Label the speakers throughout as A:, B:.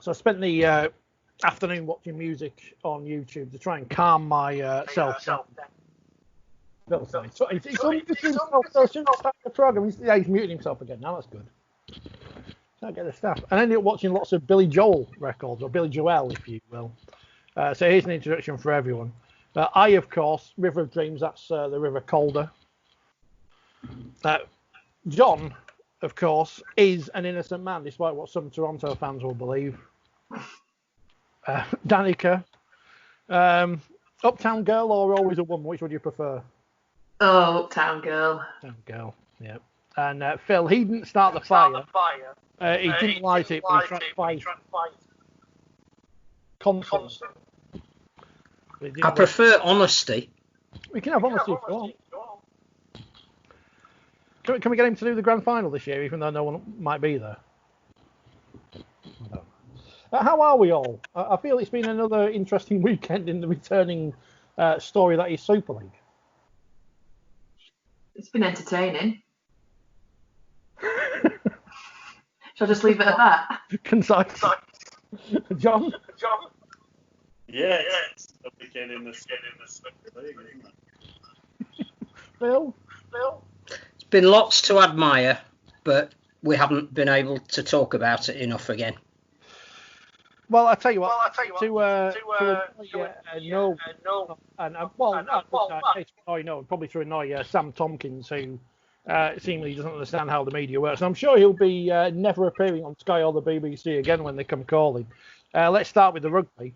A: So I spent the afternoon watching music on YouTube to try and calm myself down. It's unmuting himself, so I shouldn't start the program. He's muting himself again. Now that's good. Can't get the staff. And I ended up watching lots of Billy Joel records, or Billy Joel, if you will. So here's an introduction for everyone. I, of course, River of Dreams, that's the River Calder. John, of course, is an innocent man, despite what some Toronto fans will believe. Danika, Uptown Girl or Always a Woman, which would you prefer?
B: Oh, Uptown Girl.
A: Uptown Girl, yeah. And Phil, he didn't start the fire. He didn't light it, but he tried to fight. Constant.
C: I prefer honesty.
A: We can have honesty if you want. Can we get him to do the grand final this year, even though no one might be there? How are we all? I feel it's been another interesting weekend in the returning story that is Super League.
B: It's been entertaining. Shall I just leave it at that?
A: Concise. John?
D: Yeah, it's a weekend in the Super League, isn't it?
A: Phil?
C: It's been lots to admire, but we haven't been able to talk about it enough again.
A: Well, I tell you what. Probably to annoy Sam Tompkins, who seemingly doesn't understand how the media works. And I'm sure he'll be never appearing on Sky or the BBC again when they come calling. Let's start with the rugby,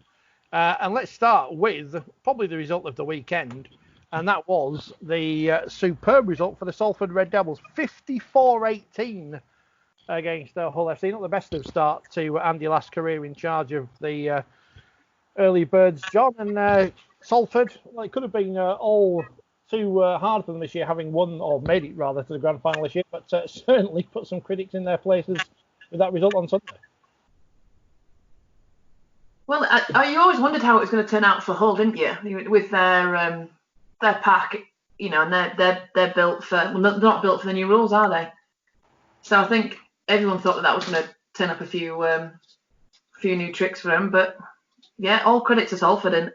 A: and let's start with probably the result of the weekend, and that was the superb result for the Salford Red Devils, 54-18. Against Hull FC. Not the best of start to Andy Last's career in charge of the early birds, John. And Salford, well, it could have been all too hard for them this year, having won, or made it rather, to the grand final this year, but certainly put some critics in their places with that result on Sunday.
B: Well, you always wondered how it was going to turn out for Hull, didn't you? With their pack, and they're built for, well, they're not built for the new rules, are they? So I think everyone thought that was going to turn up a few new tricks for them, but yeah, all credit to Salford, and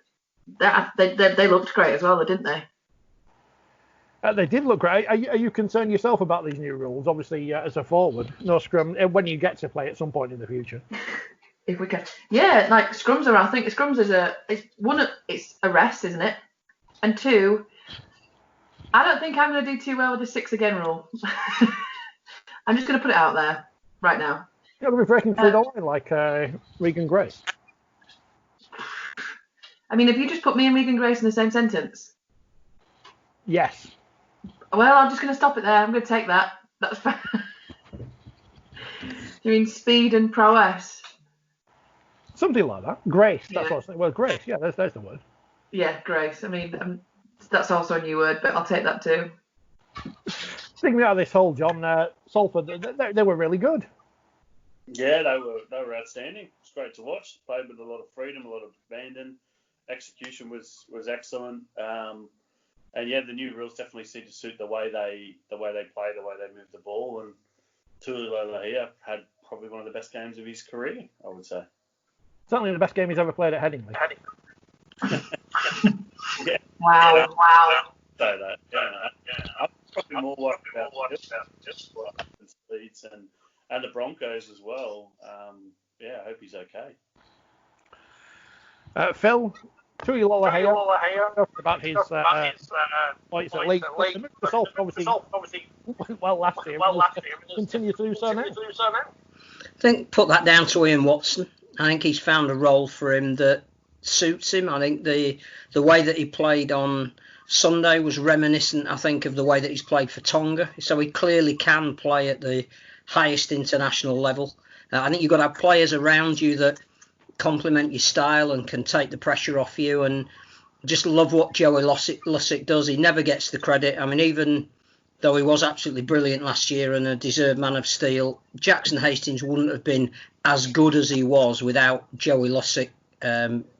B: they looked great as well, didn't they?
A: They did look great. Are you concerned yourself about these new rules? Obviously, as a forward, no scrum when you get to play at some point in the future.
B: If we can, yeah, like scrums are. I think scrums it's a rest, isn't it? And two, I don't think I'm going to do too well with the 6 again rule. I'm just going to put it out there right now.
A: You're going to be breaking through the line like Regan Grace.
B: I mean, have you just put me and Regan Grace in the same sentence?
A: Yes.
B: Well, I'm just going to stop it there. I'm going to take that. That's fine. You mean speed and prowess?
A: Something like that. Grace. That's what I was saying. Well, Grace. Yeah, there's the word.
B: Yeah, Grace. I mean, that's also a new word, but I'll take that too.
A: Speaking out of this hole, John, Salford, they were really good.
D: Yeah, they were outstanding. It's great to watch. Played with a lot of freedom, a lot of abandon. Execution was excellent. And yeah, the new rules definitely seem to suit the way they play, the way they move the ball. And Tuilagi here had probably one of the best games of his career, I would say.
A: Certainly the best game he's ever played at Headingley.
D: Yeah.
B: Wow.
D: Say that. Yeah. I'm probably more worried about just Leeds and the Broncos as well. I hope he's okay.
A: Phil, Tuilagi about his points at Leeds. Obviously well last year. Continue to do so now.
C: I think put that down to Ian Watson. I think he's found a role for him that suits him. I think the way that he played on Sunday was reminiscent, I think, of the way that he's played for Tonga. So he clearly can play at the highest international level. I think you've got to have players around you that complement your style and can take the pressure off you. And just love what Joey Lussick does. He never gets the credit. I mean, even though he was absolutely brilliant last year and a deserved Man of Steel, Jackson Hastings wouldn't have been as good as he was without Joey Lussick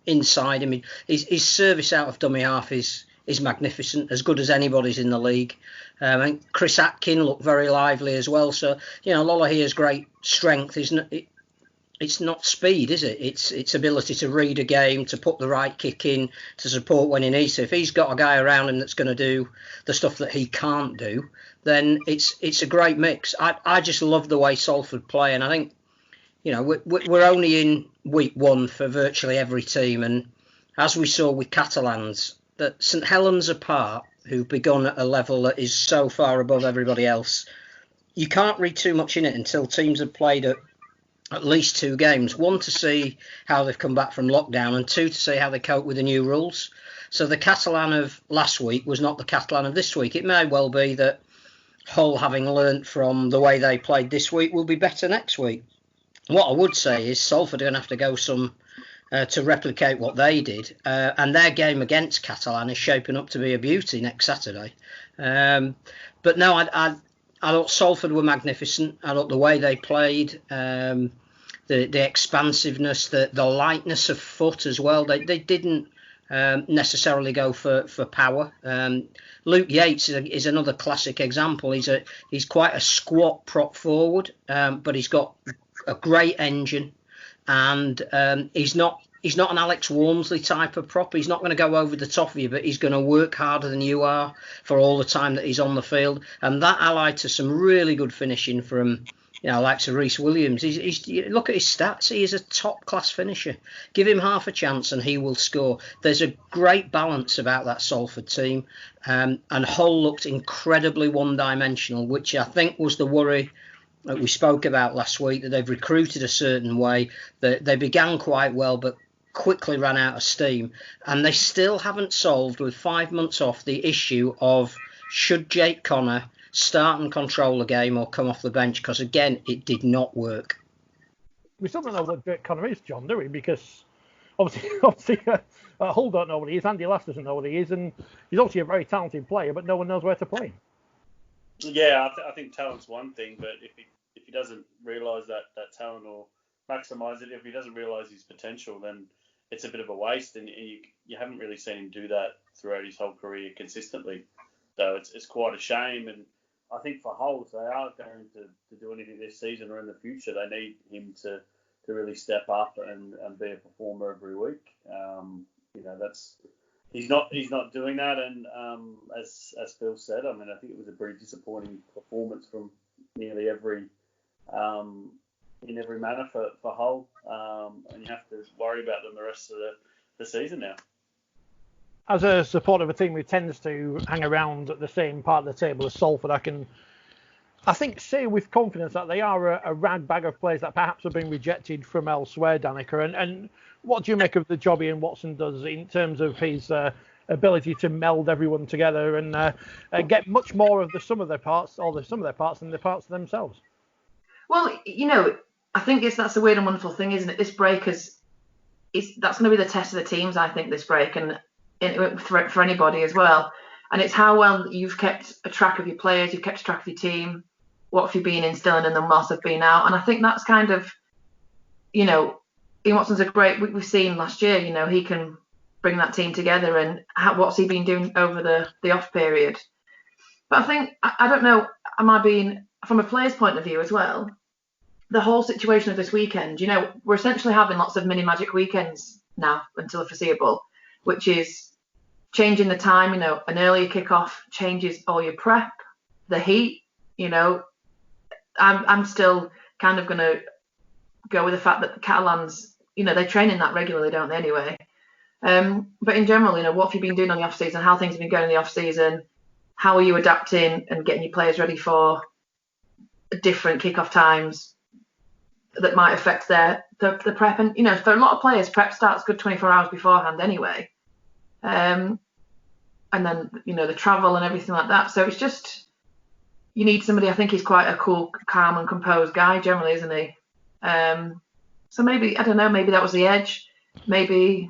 C: inside him. His service out of dummy half is magnificent, as good as anybody's in the league. And Chris Atkin looked very lively as well. So, Lolla here's great strength. it's not speed, is it? It's ability to read a game, to put the right kick in, to support when he needs to. If he's got a guy around him that's going to do the stuff that he can't do, then it's a great mix. I just love the way Salford play, and I think, you know, we're only in week one for virtually every team, and as we saw with Catalans, that St Helens apart, who've begun at a level that is so far above everybody else, you can't read too much in it until teams have played at least 2 games. 1, to see how they've come back from lockdown, and 2, to see how they cope with the new rules. So the Catalan of last week was not the Catalan of this week. It may well be that Hull, having learnt from the way they played this week, will be better next week. What I would say is Salford are going to have to go to replicate what they did, and their game against Catalan is shaping up to be a beauty next Saturday. But no, I thought Salford were magnificent. I thought the way they played, the expansiveness, the lightness of foot as well. They didn't necessarily go for power. Luke Yates is another classic example. He's quite a squat prop forward, but he's got a great engine, and he's not an Alex Walmsley type of prop. He's not going to go over the top of you, but he's going to work harder than you are for all the time that he's on the field. And that allied to some really good finishing from, you know, like Sir Rhys Williams. He's look at his stats. He is a top-class finisher. Give him half a chance and he will score. There's a great balance about that Salford team. And Hull looked incredibly one-dimensional, which I think was the worry that we spoke about last week, that they've recruited a certain way, that they began quite well but quickly ran out of steam, and they still haven't solved, with 5 months off, the issue of should Jake Connor start and control the game or come off the bench, because again it did not work.
A: We still don't know what Jake Connor is, John, do we? Because obviously Hull don't know what he is, Andy Lass doesn't know what he is, and he's obviously a very talented player, but no one knows where to play him.
D: Yeah, I think talent's one thing, but if he doesn't realise that talent or maximise it, if he doesn't realise his potential, then it's a bit of a waste, and you haven't really seen him do that throughout his whole career consistently. So it's quite a shame, and I think for Hull, if they are going to do anything this season or in the future, they need him to really step up and be a performer every week. You know, he's not doing that, and as Phil said, I mean, I think it was a pretty disappointing performance from nearly every in every manner for Hull, and you have to worry about them the rest of the season now.
A: As a supporter of a team who tends to hang around at the same part of the table as Salford, I think say with confidence that they are a rag bag of players that perhaps have been rejected from elsewhere, Danika. And what do you make of the job Ian Watson does in terms of his ability to meld everyone together and get much more of the sum of their parts, than the parts themselves?
B: Well, you know, I think that's a weird and wonderful thing, isn't it? This break that's going to be the test of the teams, I think, this break, and for anybody as well. And it's how well you've kept a track of your players, you've kept a track of your team, what have you been instilling in them whilst they've been out. And I think that's kind of, you know, Ian Watson's we've seen last year, you know, he can bring that team together, and what's he been doing over the off period. But I think, I don't know, am I being, from a player's point of view as well, the whole situation of this weekend, you know, we're essentially having lots of mini magic weekends now until the foreseeable, which is changing the time, you know, an earlier kickoff changes all your prep, the heat, you know. I'm still kind of going to go with the fact that the Catalans, you know, they train in that regularly, don't they, anyway? But in general, you know, what have you been doing on the off-season, how things have been going in the off-season, how are you adapting and getting your players ready for different kickoff times that might affect the prep? And, you know, for a lot of players, prep starts good 24 hours beforehand anyway. And then, you know, the travel and everything like that. So it's just, you need somebody. I think he's quite a cool, calm and composed guy generally, isn't he? So maybe, I don't know, maybe that was the edge. Maybe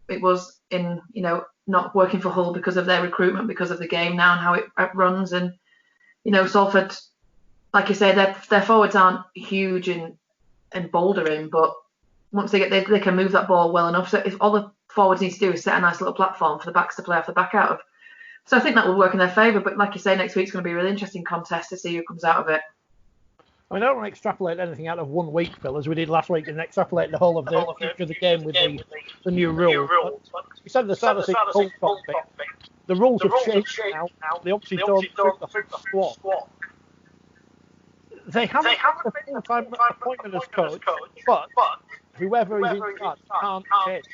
B: it was in, you know, not working for Hull because of their recruitment, because of the game now and how it runs. And, you know, Salford, like you say, their forwards aren't huge and bouldering, but once they can move that ball well enough. So if all the forwards need to do is set a nice little platform for the backs to play off the back out of. So I think that will work in their favour. But like you say, next week's going to be a really interesting contest to see who comes out of it.
A: I don't want to extrapolate anything out of 1 week, Phil, as we did last week, and extrapolate the whole of the future of the game with the new rules. We said at the start of the season, the rules have changed now. They obviously don't suit the squad. They haven't had a full-time appointment as coach, but whoever is in charge can't change.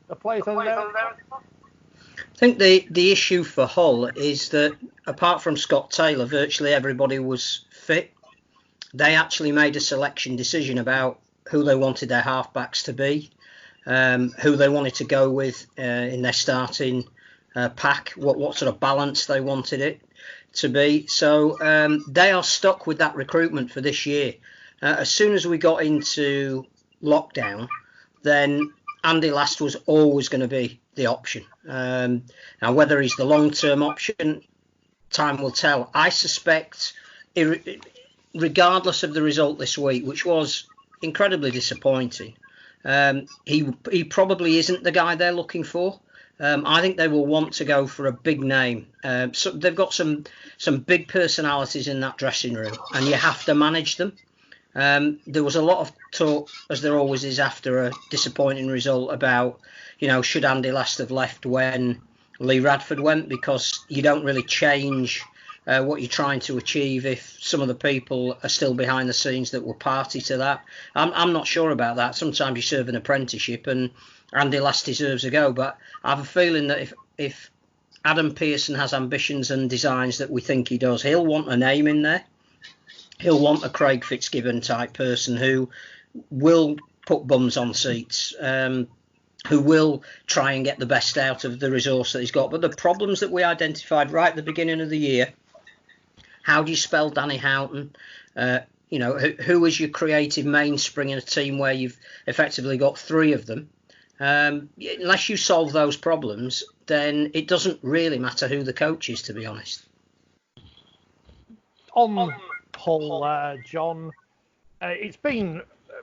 A: The players are there.
C: I think the issue for Hull is that apart from Scott Taylor, virtually everybody was fit. They actually made a selection decision about who they wanted their halfbacks to be, who they wanted to go with in their starting pack, what sort of balance they wanted it to be. So they are stuck with that recruitment for this year. As soon as we got into lockdown, then Andy Last was always going to be the option. Now, whether he's the long-term option, time will tell. I suspect, regardless of the result this week, which was incredibly disappointing, he probably isn't the guy they're looking for. I think they will want to go for a big name. So they've got some big personalities in that dressing room, and you have to manage them. There was a lot of talk, as there always is after a disappointing result, about, should Andy Last have left when Lee Radford went, because you don't really change what you're trying to achieve if some of the people are still behind the scenes that were party to that. I'm not sure about that. Sometimes you serve an apprenticeship, and Andy Last deserves a go, but I have a feeling that if Adam Pearson has ambitions and designs that we think he does, he'll want a name in there. He'll want a Craig Fitzgibbon type person who will put bums on seats, who will try and get the best out of the resource that he's got. But the problems that we identified right at the beginning of the year, how do you spell Danny Houghton? Who is your creative mainspring in a team where you've effectively got 3 of them? Unless you solve those problems, then it doesn't really matter who the coach is, to be honest.
A: On Hull, John, it's been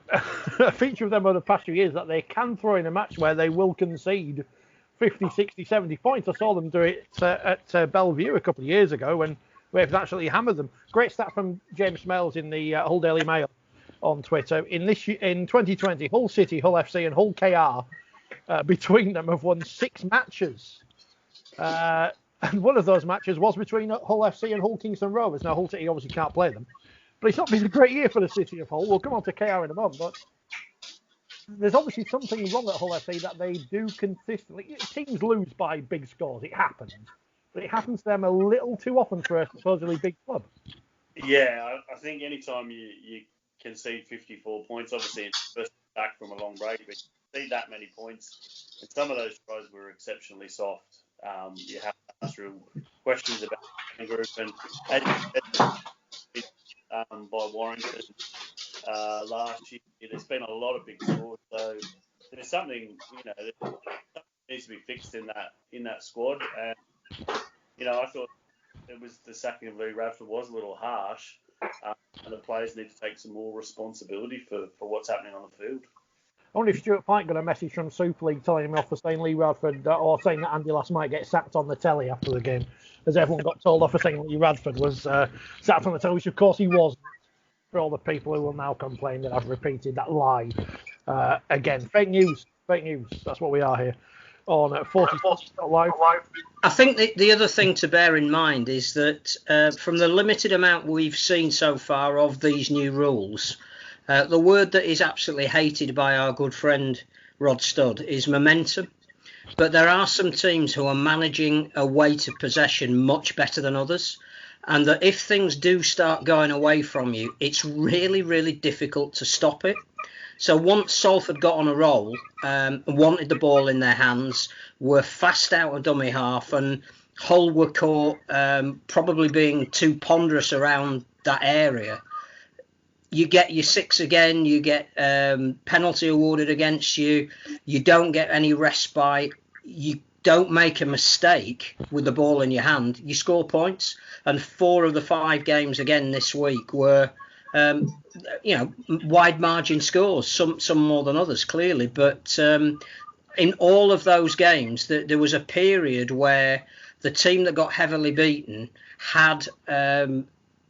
A: a feature of them over the past few years that they can throw in a match where they will concede 50, 60, 70 points. I saw them do it at Bellevue a couple of years ago when we've actually hammered them. Great stat from James Smells in the Hull Daily Mail on Twitter. In 2020, Hull City, Hull FC and Hull KR, between them, have won 6 matches. And one of those matches was between Hull FC and Hull Kingston Rovers. Now, Hull City obviously can't play them. But it's not been a great year for the city of Hull. We'll come on to KR in a moment. But there's obviously something wrong at Hull FC that they do consistently. Teams lose by big scores. It happens. But it happens to them a little too often for a supposedly big club.
D: Yeah, I think anytime you concede 54 points, obviously it's first back from a long break, but you concede that many points. And some of those tries were exceptionally soft. You have to ask real questions about the group, and by Warrington last year, there's been a lot of big scores. So there's something that needs to be fixed in that squad. And I thought it was the sacking of Lee Radford was a little harsh, and the players need to take some more responsibility for what's happening on the field.
A: I wonder if Stuart Pike got a message from Super League telling him off for saying Lee Radford, or saying that Andy Last might get sacked on the telly after the game, as everyone got told off for saying Lee Radford was sacked on the telly, which of course he wasn't, for all the people who will now complain that I've repeated that lie again. Fake news, that's what we are here on 4020 Live.
C: I think the other thing to bear in mind is that from the limited amount we've seen so far of these new rules, the word that is absolutely hated by our good friend Rod Studd is momentum. But there are some teams who are managing a weight of possession much better than others. And that if things do start going away from you, it's really, really difficult to stop it. So once Salford got on a roll, wanted the ball in their hands, were fast out of dummy half, and Hull were caught probably being too ponderous around that area, you get your 6 again, you get penalty awarded against you, you don't get any respite, you don't make a mistake with the ball in your hand, you score points. And 4 of the 5 games again this week were, wide margin scores, some more than others, clearly. But in all of those games, there was a period where the team that got heavily beaten had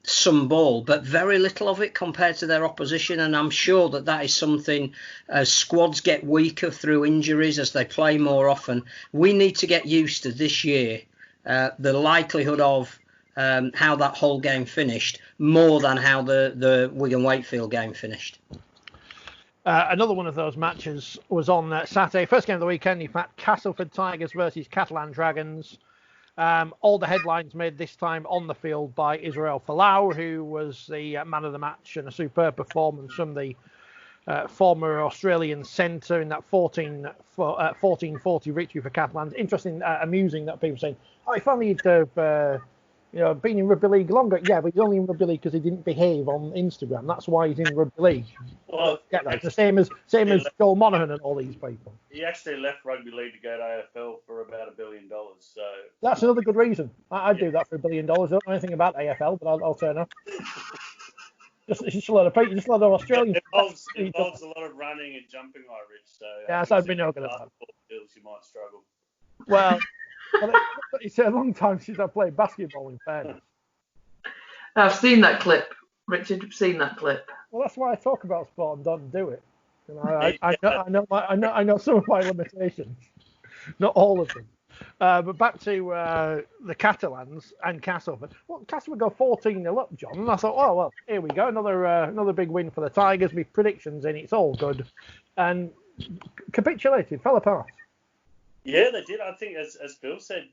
C: some ball, but very little of it compared to their opposition. And I'm sure that is something, as squads get weaker through injuries, as they play more often, we need to get used to this year, the likelihood of how that whole game finished more than how the Wigan Wakefield game finished.
A: Another one of those matches was on Saturday. First game of the weekend, you've had Castleford Tigers versus Catalans Dragons. All the headlines made this time on the field by Israel Folau, who was the man of the match and a superb performance from the former Australian centre in that 14-40 victory for Catalans. Interesting, amusing that people saying, oh, if only he'd have been in Rugby League longer. Yeah, but he's only in Rugby League because he didn't behave on Instagram. That's why he's in Rugby League.
D: Well,
A: get that. The same as Joel Monaghan and all these people.
D: He actually left Rugby League to go to AFL for about $1 billion. So
A: that's another good reason. I'd do that for $1 billion. I don't know anything about AFL, but I'll turn up. Just a lot of people, just a lot of Australians.
D: It involves a lot of running and jumping, Rich. So
A: yeah, so I'd be no good at that.
D: You might struggle.
A: Well, it's a long time since I played basketball, in fairness.
B: I've seen that clip, Richard. I've seen that clip.
A: Well, that's why I talk about sport and don't do it. I know some of my limitations, not all of them. But back to the Catalans and Castleford. Well, Castleford go 14-0 up, John, and I thought, oh well, here we go, another big win for the Tigers. With predictions in, it's all good, and capitulated, fell apart.
D: Yeah, they did. I think, as Bill said,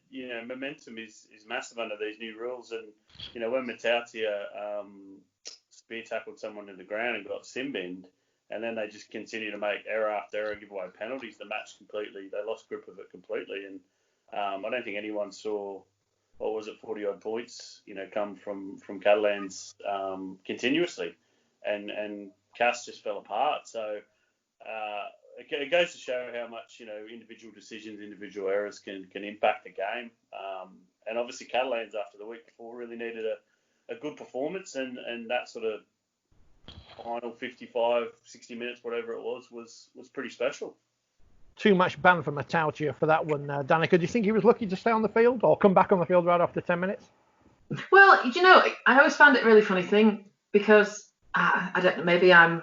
D: momentum is massive under these new rules. And, when Matautia spear tackled someone in the ground and got sin-binned, and then they just continue to make error after error, give away penalties, they lost grip of it completely. And I don't think anyone saw, 40-odd points, come from Catalans continuously. And Cass just fell apart. So, it goes to show how much individual decisions, individual errors can impact the game. And obviously Catalans after the week before really needed a good performance, and that sort of final 55, 60 minutes, whatever it was pretty special.
A: Too much ban for Matautia for that one, Danika. Do you think he was lucky to stay on the field or come back on the field right after 10 minutes?
B: Well, I always found it a really funny thing because I don't know, maybe I'm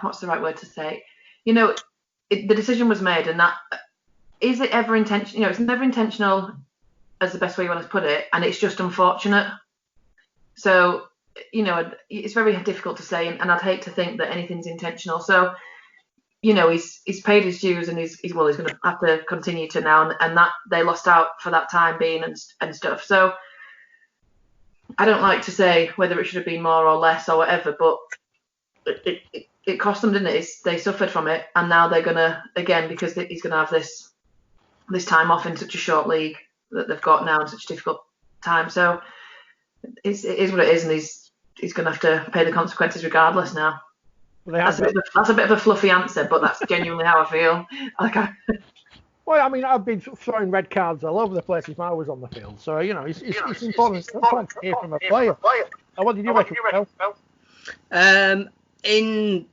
B: what's the right word to say? The decision was made, and that is it ever intentional? It's never intentional, as the best way you want to put it, and it's just unfortunate. So, it's very difficult to say, and I'd hate to think that anything's intentional. So, he's paid his dues, and he's going to have to continue to now, and that they lost out for that time being and stuff. So, I don't like to say whether it should have been more or less or whatever, but it cost them, didn't it? They suffered from it, and now they're gonna again, because he's gonna have this time off in such a short league that they've got now in such a difficult time. So it is what it is, and he's gonna have to pay the consequences regardless now. That's a bit of a fluffy answer, but that's genuinely how I feel.
A: Well, I mean, I've been throwing red cards all over the place if I was on the field. So it's important to hear from a player. What did you make of it?
C: In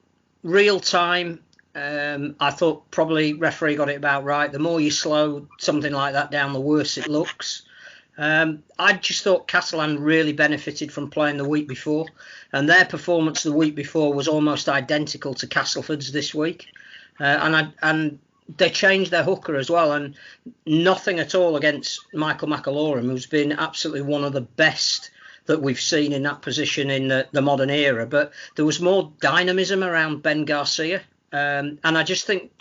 C: real time, I thought probably referee got it about right. The more you slow something like that down, the worse it looks. I just thought Catalan really benefited from playing the week before, and their performance the week before was almost identical to Castleford's this week. And they changed their hooker as well, and nothing at all against Michael McAlorum, who's been absolutely one of the best that we've seen in that position in the modern era. But there was more dynamism around Ben Garcia. And I just think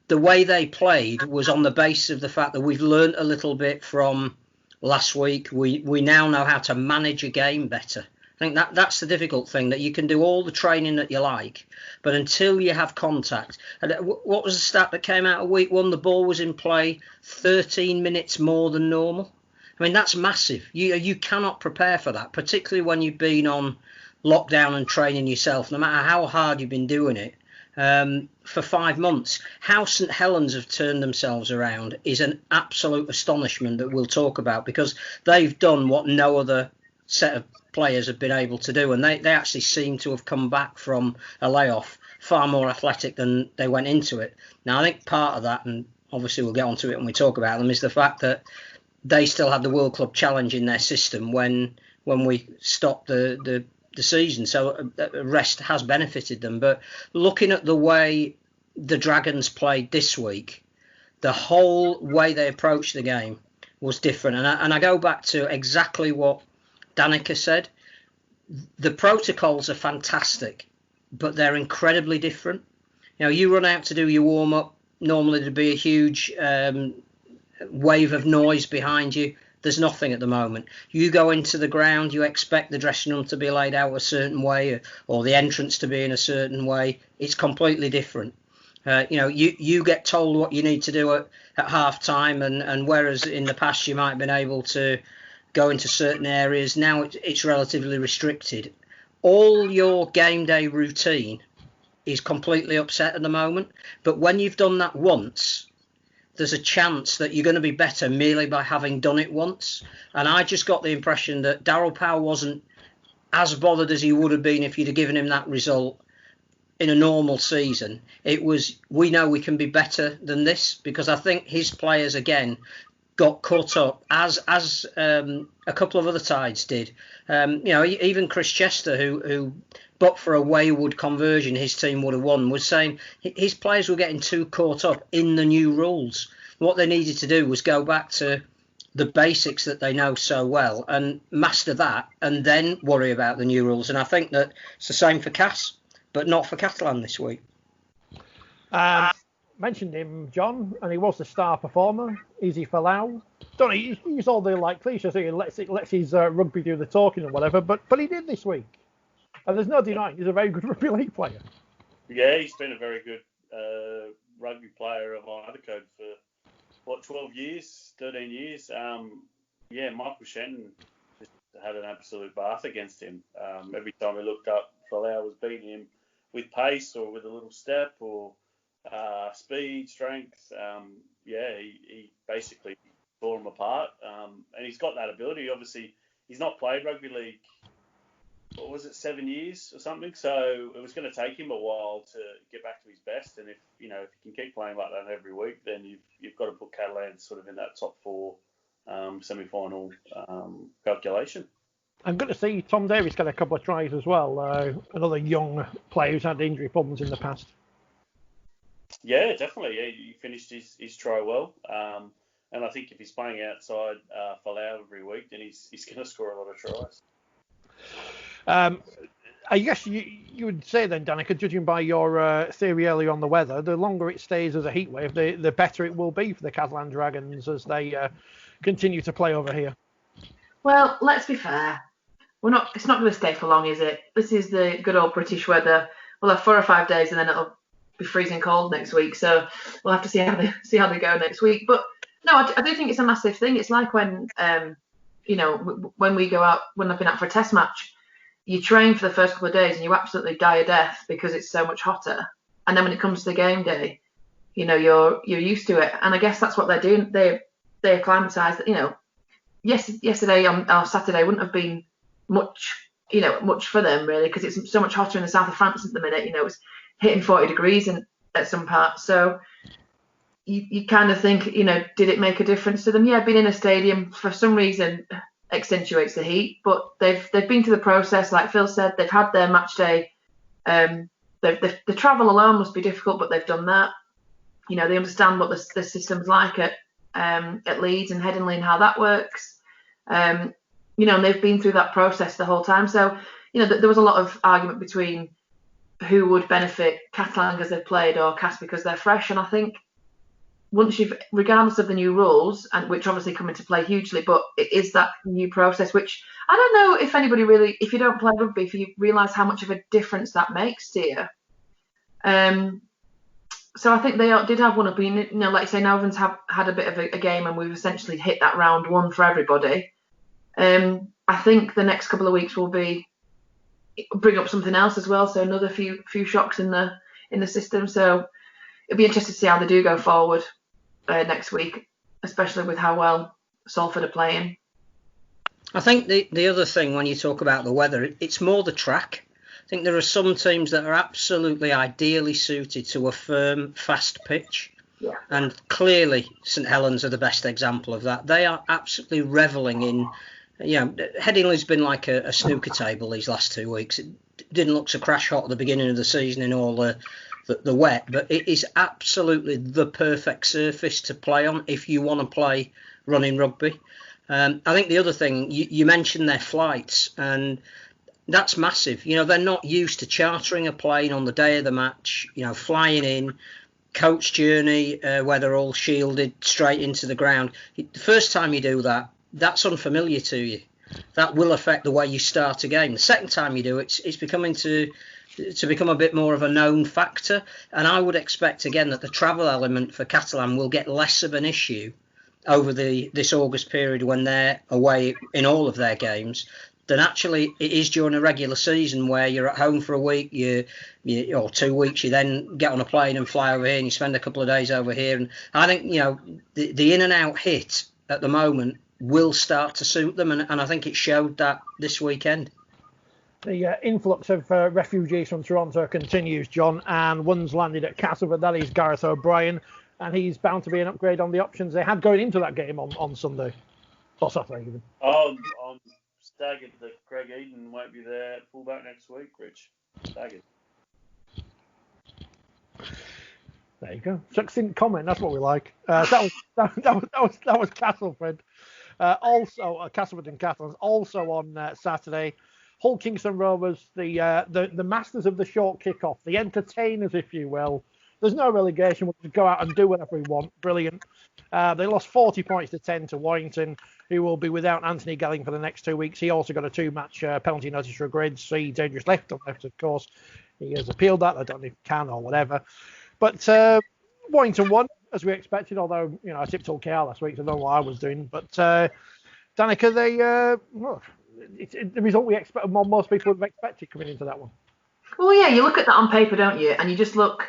C: the way they played was on the basis of the fact that we've learnt a little bit from last week. We now know how to manage a game better. I think that's the difficult thing, that you can do all the training that you like, but until you have contact. And what was the stat that came out of week one? The ball was in play 13 minutes more than normal. I mean, that's massive. You cannot prepare for that, particularly when you've been on lockdown and training yourself, no matter how hard you've been doing it, for 5 months. How St Helens have turned themselves around is an absolute astonishment that we'll talk about, because they've done what no other set of players have been able to do, and they actually seem to have come back from a layoff far more athletic than they went into it. Now, I think part of that, and obviously we'll get onto it when we talk about them, is the fact that they still had the World Club Challenge in their system when when we stopped the season. So rest has benefited them. But looking at the way the Dragons played this week, the whole way they approached the game was different. And I go back to exactly what Danika said. The protocols are fantastic, but they're incredibly different. You run out to do your warm-up, normally there'd be a huge wave of noise behind you. There's nothing at the moment. You go into the ground, you expect the dressing room to be laid out a certain way or the entrance to be in a certain way. It's completely different. You get told what you need to do at half time, and whereas in the past you might have been able to go into certain areas, now it's relatively restricted. All your game day routine is completely upset at the moment, but when you've done that once, there's a chance that you're going to be better merely by having done it once. And I just got the impression that Darryl Powell wasn't as bothered as he would have been if you'd have given him that result in a normal season. It was, we know we can be better than this, because I think his players again got caught up as a couple of other sides did. Even Chris Chester, who but for a wayward conversion his team would have won, was saying his players were getting too caught up in the new rules. What they needed to do was go back to the basics that they know so well and master that, and then worry about the new rules. And I think that it's the same for Cass, but not for Catalan this week.
A: Mentioned him, John, and he was the star performer. Israel Folau. Don't he? He's all the cliches saying let's his rugby do the talking and whatever, but he did this week, and there's no denying he's a very good rugby league player.
D: Yeah, he's been a very good rugby player of either code for 12 years, 13 years. Michael Shenton just had an absolute bath against him. Every time he looked up, Folau was beating him with pace or with a little step or speed, strength. He basically tore him apart. And he's got that ability. Obviously, he's not played rugby league, 7 years or something? So it was going to take him a while to get back to his best. And if he can keep playing like that every week, then you've got to put Catalans sort of in that top four semi-final calculation. I'm
A: good to see Tom Davies got a couple of tries as well. Another young player who's had injury problems in the past.
D: Yeah, definitely. Yeah, he finished his try well. And I think if he's playing outside Folau every week, then he's going to score a lot of tries.
A: I guess you would say then, Danika, judging by your theory earlier on the weather, the longer it stays as a heat wave, the better it will be for the Catalans Dragons as they continue to play over here.
B: Well, let's be fair. It's not going to stay for long, is it? This is the good old British weather. We'll have 4 or 5 days and then it'll be freezing cold next week. So we'll have to see how they go next week. But no, I do think it's a massive thing. It's like when when we go out, when I've been out for a test match, you train for the first couple of days and you absolutely die a death because it's so much hotter. And then when it comes to the game day, you're used to it. And I guess that's what they're doing. They acclimatise. Yesterday on Saturday wouldn't have been much for them really, because it's so much hotter in the south of France at the minute. It's hitting 40 degrees at some parts. So you kind of think, did it make a difference to them? Yeah, being in a stadium for some reason accentuates the heat, but they've been through the process. Like Phil said, they've had their match day. The travel alone must be difficult, but they've done that. They understand what the system's like at Leeds and Headingley and how that works. And they've been through that process the whole time. So, there was a lot of argument between who would benefit Catalan because they've played or Cas because they're fresh. And I think once regardless of the new rules, and which obviously come into play hugely, but it is that new process, which I don't know if anybody really, if you don't play rugby, if you realise how much of a difference that makes to you. So I think they did have one opinion. Like you say, Novans have had a bit of a game, and we've essentially hit that round one for everybody. I think the next couple of weeks will bring up something else as well. So another few shocks in the system. So it'll be interesting to see how they do go forward next week, especially with how well Salford are playing.
C: I think the other thing when you talk about the weather, it's more the track. I think there are some teams that are absolutely ideally suited to a firm, fast pitch.
B: Yeah. And
C: clearly St Helens are the best example of that. They are absolutely revelling in Headingley's been like a snooker table these last 2 weeks. It didn't look so crash hot at the beginning of the season in all the wet, but it is absolutely the perfect surface to play on if you want to play running rugby. I think the other thing, you mentioned their flights, and that's massive. They're not used to chartering a plane on the day of the match, flying in, coach journey, where they're all shielded straight into the ground. The first time you do that, that's unfamiliar to you. That will affect the way you start a game. The second time you do it, it's becoming to become a bit more of a known factor. And I would expect, again, that the travel element for Catalan will get less of an issue over this August period when they're away in all of their games than actually it is during a regular season where you're at home for a week, or 2 weeks, you then get on a plane and fly over here and you spend a couple of days over here. And I think, the in and out hit at the moment will start to suit them, and I think it showed that this weekend.
A: The influx of refugees from Toronto continues, John, and one's landed at Castleford. That is Gareth O'Brien, and he's bound to be an upgrade on the options they had going into that game on Sunday. Or Saturday, even.
D: I'm staggered that Greg Eden won't be there at fullback next week, Rich. Staggered.
A: There you go. Succinct comment. That's what we like. That was Castleford. Also, Castleford and Catalans. Also on Saturday, Hull Kingston Rovers, the masters of the short kickoff, the entertainers, if you will. There's no relegation. We'll just go out and do whatever we want. Brilliant. They lost 40 points to 10 to Warrington, who will be without Anthony Gelling for the next 2 weeks. He also got a 2-match penalty notice for a grade C dangerous left on left, of course. He has appealed that. I don't know if he can or whatever. But Warrington won, as we expected, although, I tipped OKR last week, so I don't know what I was doing. But Danika, it's the result we expect, most people would have expected coming into that one.
B: Well, yeah, you look at that on paper, don't you? And you just look,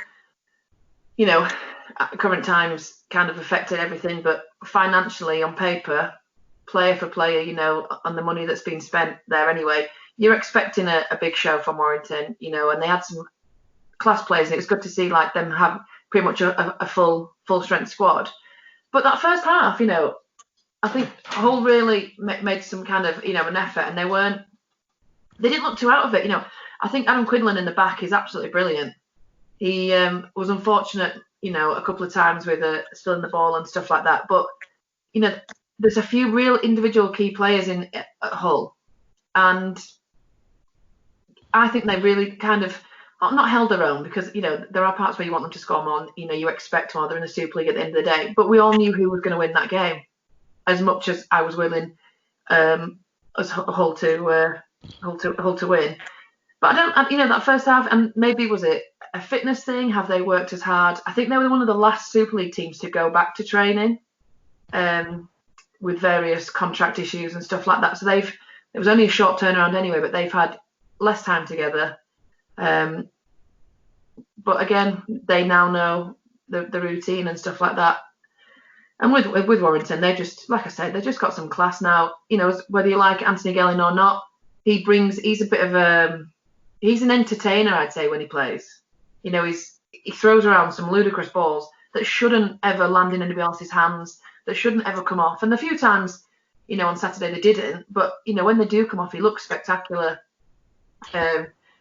B: current times kind of affected everything, but financially on paper, player for player, on the money that's been spent there anyway, you're expecting a big show from Warrington, and they had some class players, and it was good to see them have pretty much a full strength squad. But that first half, I think Hull really made some kind of, an effort, and they didn't look too out of it. I think Adam Quinlan in the back is absolutely brilliant. He was unfortunate, a couple of times with spilling the ball and stuff like that. But, there's a few real individual key players at Hull. And I think they really kind of not held their own, because, there are parts where you want them to score more. You expect more. They're in the Super League at the end of the day. But we all knew who was going to win that game, as much as I was willing as Hull to win. But that first half, and maybe was it a fitness thing? Have they worked as hard? I think they were one of the last Super League teams to go back to training, with various contract issues and stuff like that. So it was only a short turnaround anyway, but they've had less time together. But again, they now know the routine and stuff like that. And with Warrington, they just, like I said, they just got some class now. Whether you like Anthony Gelling or not, he's a bit of he's an entertainer, I'd say, when he plays. He throws around some ludicrous balls that shouldn't ever land in anybody else's hands, that shouldn't ever come off. And the few times, on Saturday they didn't, but, when they do come off, he looks spectacular.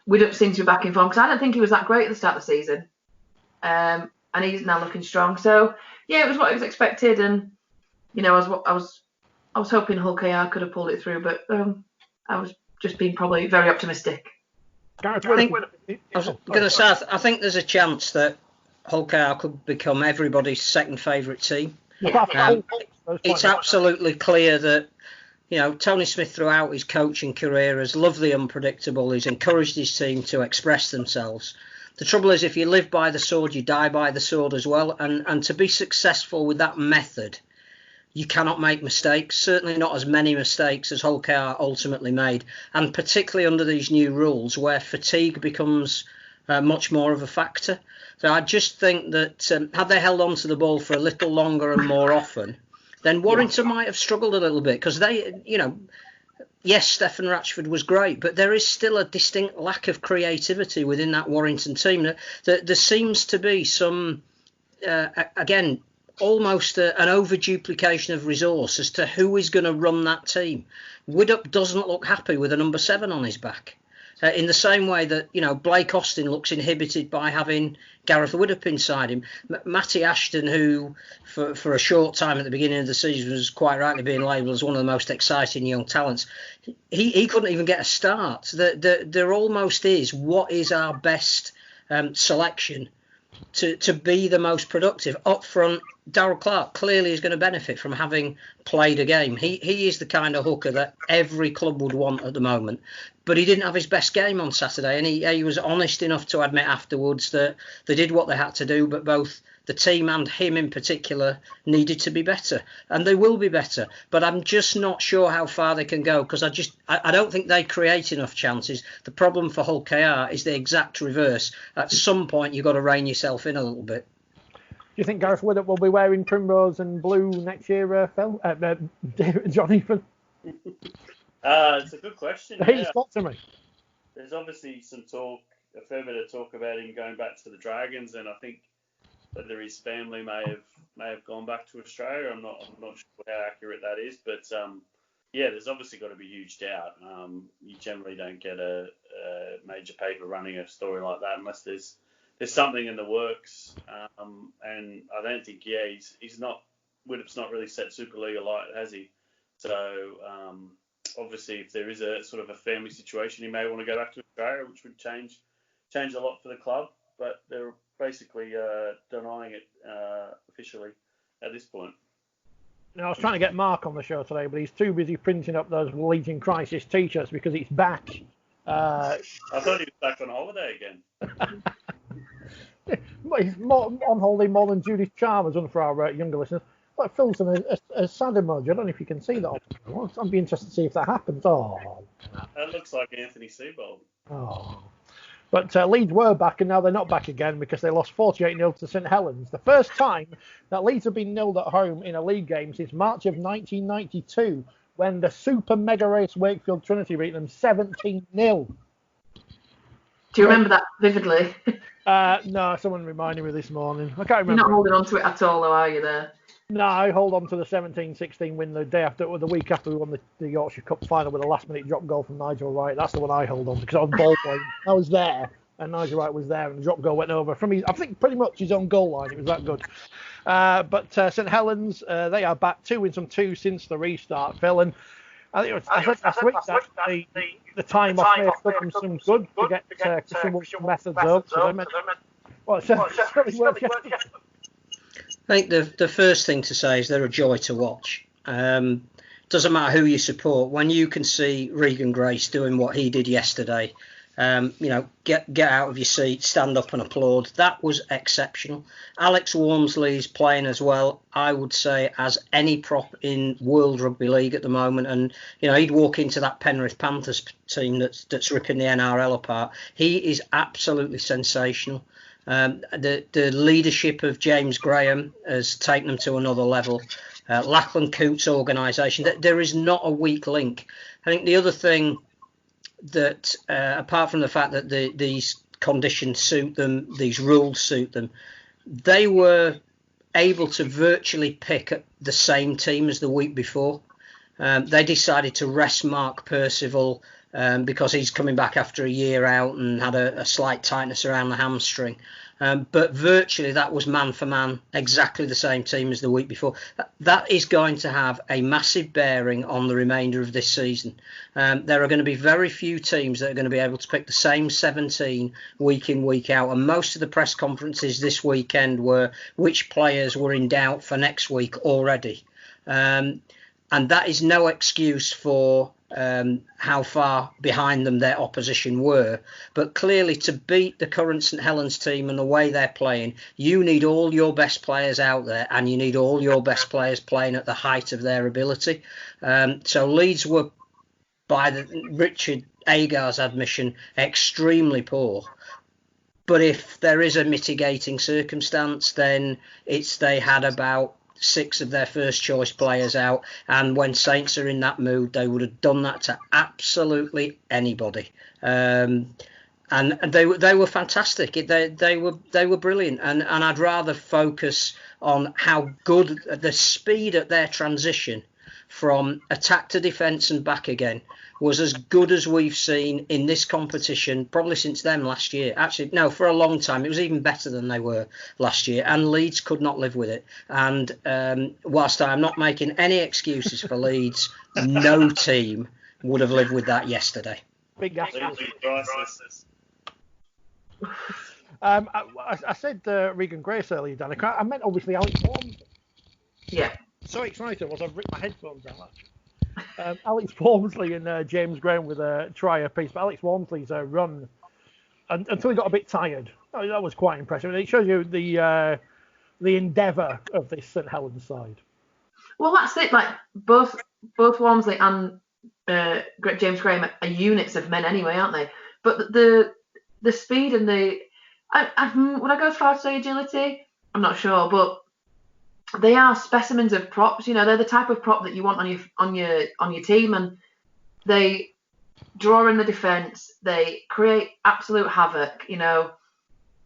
B: We don't seem to be back in form, because I don't think he was that great at the start of the season. And he's now looking strong. So, yeah, it was what was expected. And, I was hoping Hull KR could have pulled it through, but I was just being probably very optimistic.
C: I was going to say, I think there's a chance that Hull KR could become everybody's second favourite team. It's absolutely clear that, Tony Smith throughout his coaching career has loved the unpredictable. He's encouraged his team to express themselves. The trouble is, if you live by the sword, you die by the sword as well. And to be successful with that method, you cannot make mistakes, certainly not as many mistakes as Hull KR ultimately made, and particularly under these new rules where fatigue becomes much more of a factor. So I just think that had they held on to the ball for a little longer and more often, then Warrington might have struggled a little bit, because they, yes, Stefan Ratchford was great, but there is still a distinct lack of creativity within that Warrington team. There seems to be some, again, almost an over-duplication of resource as to who is going to run that team. Widdup doesn't look happy with a number 7 on his back. In the same way that, Blake Austin looks inhibited by having Gareth Widdup inside him. Matty Ashton, who for a short time at the beginning of the season was quite rightly being labelled as one of the most exciting young talents, he couldn't even get a start. There almost is, what is our best selection to be the most productive? Up front, Darrell Clark clearly is going to benefit from having played a game. He is the kind of hooker that every club would want at the moment. But he didn't have his best game on Saturday, and he was honest enough to admit afterwards that they did what they had to do, but both the team and him in particular needed to be better, and they will be better. But I'm just not sure how far they can go, because I don't think they create enough chances. The problem for Hull KR is the exact reverse. At some point, you've got to rein yourself in a little bit.
A: Do you think Gareth Widdup will be wearing primrose and blue next year, Phil? Johnny?
D: It's a good question.
A: He's got to me.
D: There's obviously a fair bit of talk about him going back to the Dragons, and I think whether his family may have gone back to Australia. I'm not sure how accurate that is, but there's obviously got to be huge doubt. You generally don't get a major paper running a story like that unless there's something in the works, and I don't think Widdup's not really set Super League alight, has he? So obviously, if there is a sort of a family situation, he may want to go back to Australia, which would change a lot for the club. But they're basically denying it officially at this point.
A: Now, I was trying to get Mark on the show today, but he's too busy printing up those Legion Crisis T-shirts because it's back.
D: I thought he was back on holiday again.
A: He's on holiday more than Judith Chalmers, one for our younger listeners. But Phil's in a sad emoji. I don't know if you can see that. I'd be interested to see if that happens. Oh,
D: that looks like Anthony Seibold.
A: Oh. But Leeds were back, and now they're not back again because they lost 48-0 to St Helens. The first time that Leeds have been nilled at home in a league game since March of 1992, when the super mega race Wakefield Trinity beat them 17-0.
B: Do you remember that vividly?
A: No, someone reminded me this morning. I can't remember.
B: You're not holding on to it at all, though, are you there?
A: No, I hold on to the 17-16 win the day after, or the week after we won the Yorkshire Cup final with a last-minute drop goal from Nigel Wright. That's the one I hold on to because I was ball playing. I was there, and Nigel Wright was there, and the drop goal went over from I think pretty much his own goal line. It was that good. But St Helens, they are back 2 wins from 2 since the restart, Phil. And I think I said last week that the time off may have done them some good to get Christian Wolf's methods up.
C: I think the first thing to say is they're a joy to watch. Doesn't matter who you support. When you can see Regan Grace doing what he did yesterday, get out of your seat, stand up and applaud. That was exceptional. Alex Walmsley's playing as well, I would say, as any prop in World Rugby League at the moment. And, he'd walk into that Penrith Panthers team that's ripping the NRL apart. He is absolutely sensational. The leadership of James Graham has taken them to another level. Lachlan Coote's organisation, there is not a weak link. I think the other thing that, apart from the fact that these conditions suit them, these rules suit them, they were able to virtually pick the same team as the week before. They decided to rest Mark Percival because he's coming back after a year out and had a slight tightness around the hamstring. But virtually that was man for man, exactly the same team as the week before. That is going to have a massive bearing on the remainder of this season. There are going to be very few teams that are going to be able to pick the same 17 week in, week out. And most of the press conferences this weekend were which players were in doubt for next week already. And that is no excuse for how far behind them their opposition were. But clearly, to beat the current St Helens team and the way they're playing, you need all your best players out there, and you need all your best players playing at the height of their ability. So Leeds were, by Richard Agar's admission, extremely poor. But if there is a mitigating circumstance, then it's they had about 6 of their first choice players out, and when Saints are in that mood, they would have done that to absolutely anybody. And And they were fantastic. They were brilliant. And I'd rather focus on how good the speed at their transition from attack to defence and back again was as good as we've seen in this competition, probably since them last year. Actually, no, for a long time. It was even better than they were last year, and Leeds could not live with it. And whilst I'm not making any excuses for Leeds, no team would have lived with that yesterday.
A: Big gas. I said Regan Grace earlier, Danika. I meant obviously Alex Walmsley.
B: Yeah.
A: So excited was I've ripped my headphones out. Alex Walmsley and James Graham with a try apiece, but Alex Walmsley's run until he got a bit tired. That was quite impressive. It shows you the endeavour of this St Helens side.
B: Well, that's it. Like both Walmsley and James Graham are units of men anyway, aren't they? But the speed and would I go as far to say agility? I'm not sure, but they are specimens of props. You know, they're the type of prop that you want on your team, and they draw in the defence. They create absolute havoc. You know,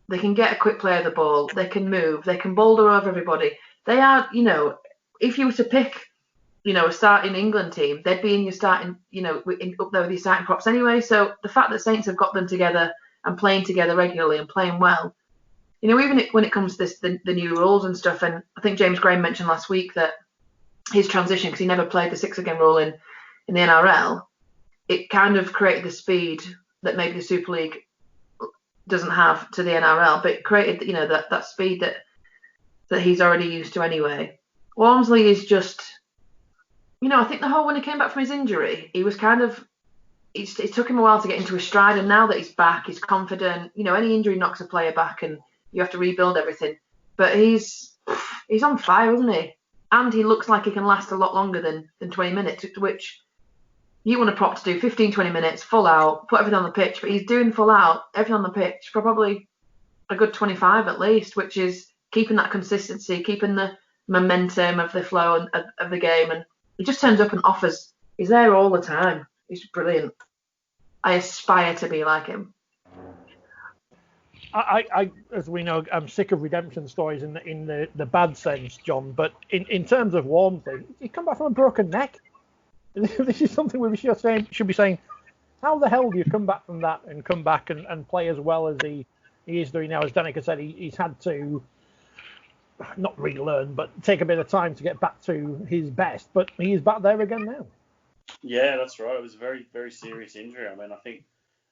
B: they can get a quick play of the ball. They can move. They can boulder over everybody. They are, you know, if you were to pick, you know, a starting England team, they'd be in your starting, you know, up there with your starting props anyway. So the fact that Saints have got them together and playing together regularly and playing well, you know, even when it comes to this, the new rules and stuff, and I think James Graham mentioned last week that his transition, because he never played the 6-again rule in the NRL, it kind of created the speed that maybe the Super League doesn't have to the NRL, but it created, you know, that speed that he's already used to anyway. Walmsley is just, you know, I think when he came back from his injury, he was kind of, it took him a while to get into his stride, and now that he's back, he's confident. You know, any injury knocks a player back, and you have to rebuild everything. But he's on fire, isn't he? And he looks like he can last a lot longer than 20 minutes, which you want a prop to do 15, 20 minutes, full out, put everything on the pitch. But he's doing full out, everything on the pitch for probably a good 25 at least, which is keeping that consistency, keeping the momentum of the flow of the game. And he just turns up and offers. He's there all the time. He's brilliant. I aspire to be like him.
A: I, as we know, I'm sick of redemption stories in the bad sense, John. But in terms of Walmsley, he come back from a broken neck. This is something we should be saying. How the hell do you come back from that and come back and play as well as he is doing now? As Danika said, he's had to not relearn, but take a bit of time to get back to his best. But he's back there again now.
D: Yeah, that's right. It was a very, very serious injury. I mean, I think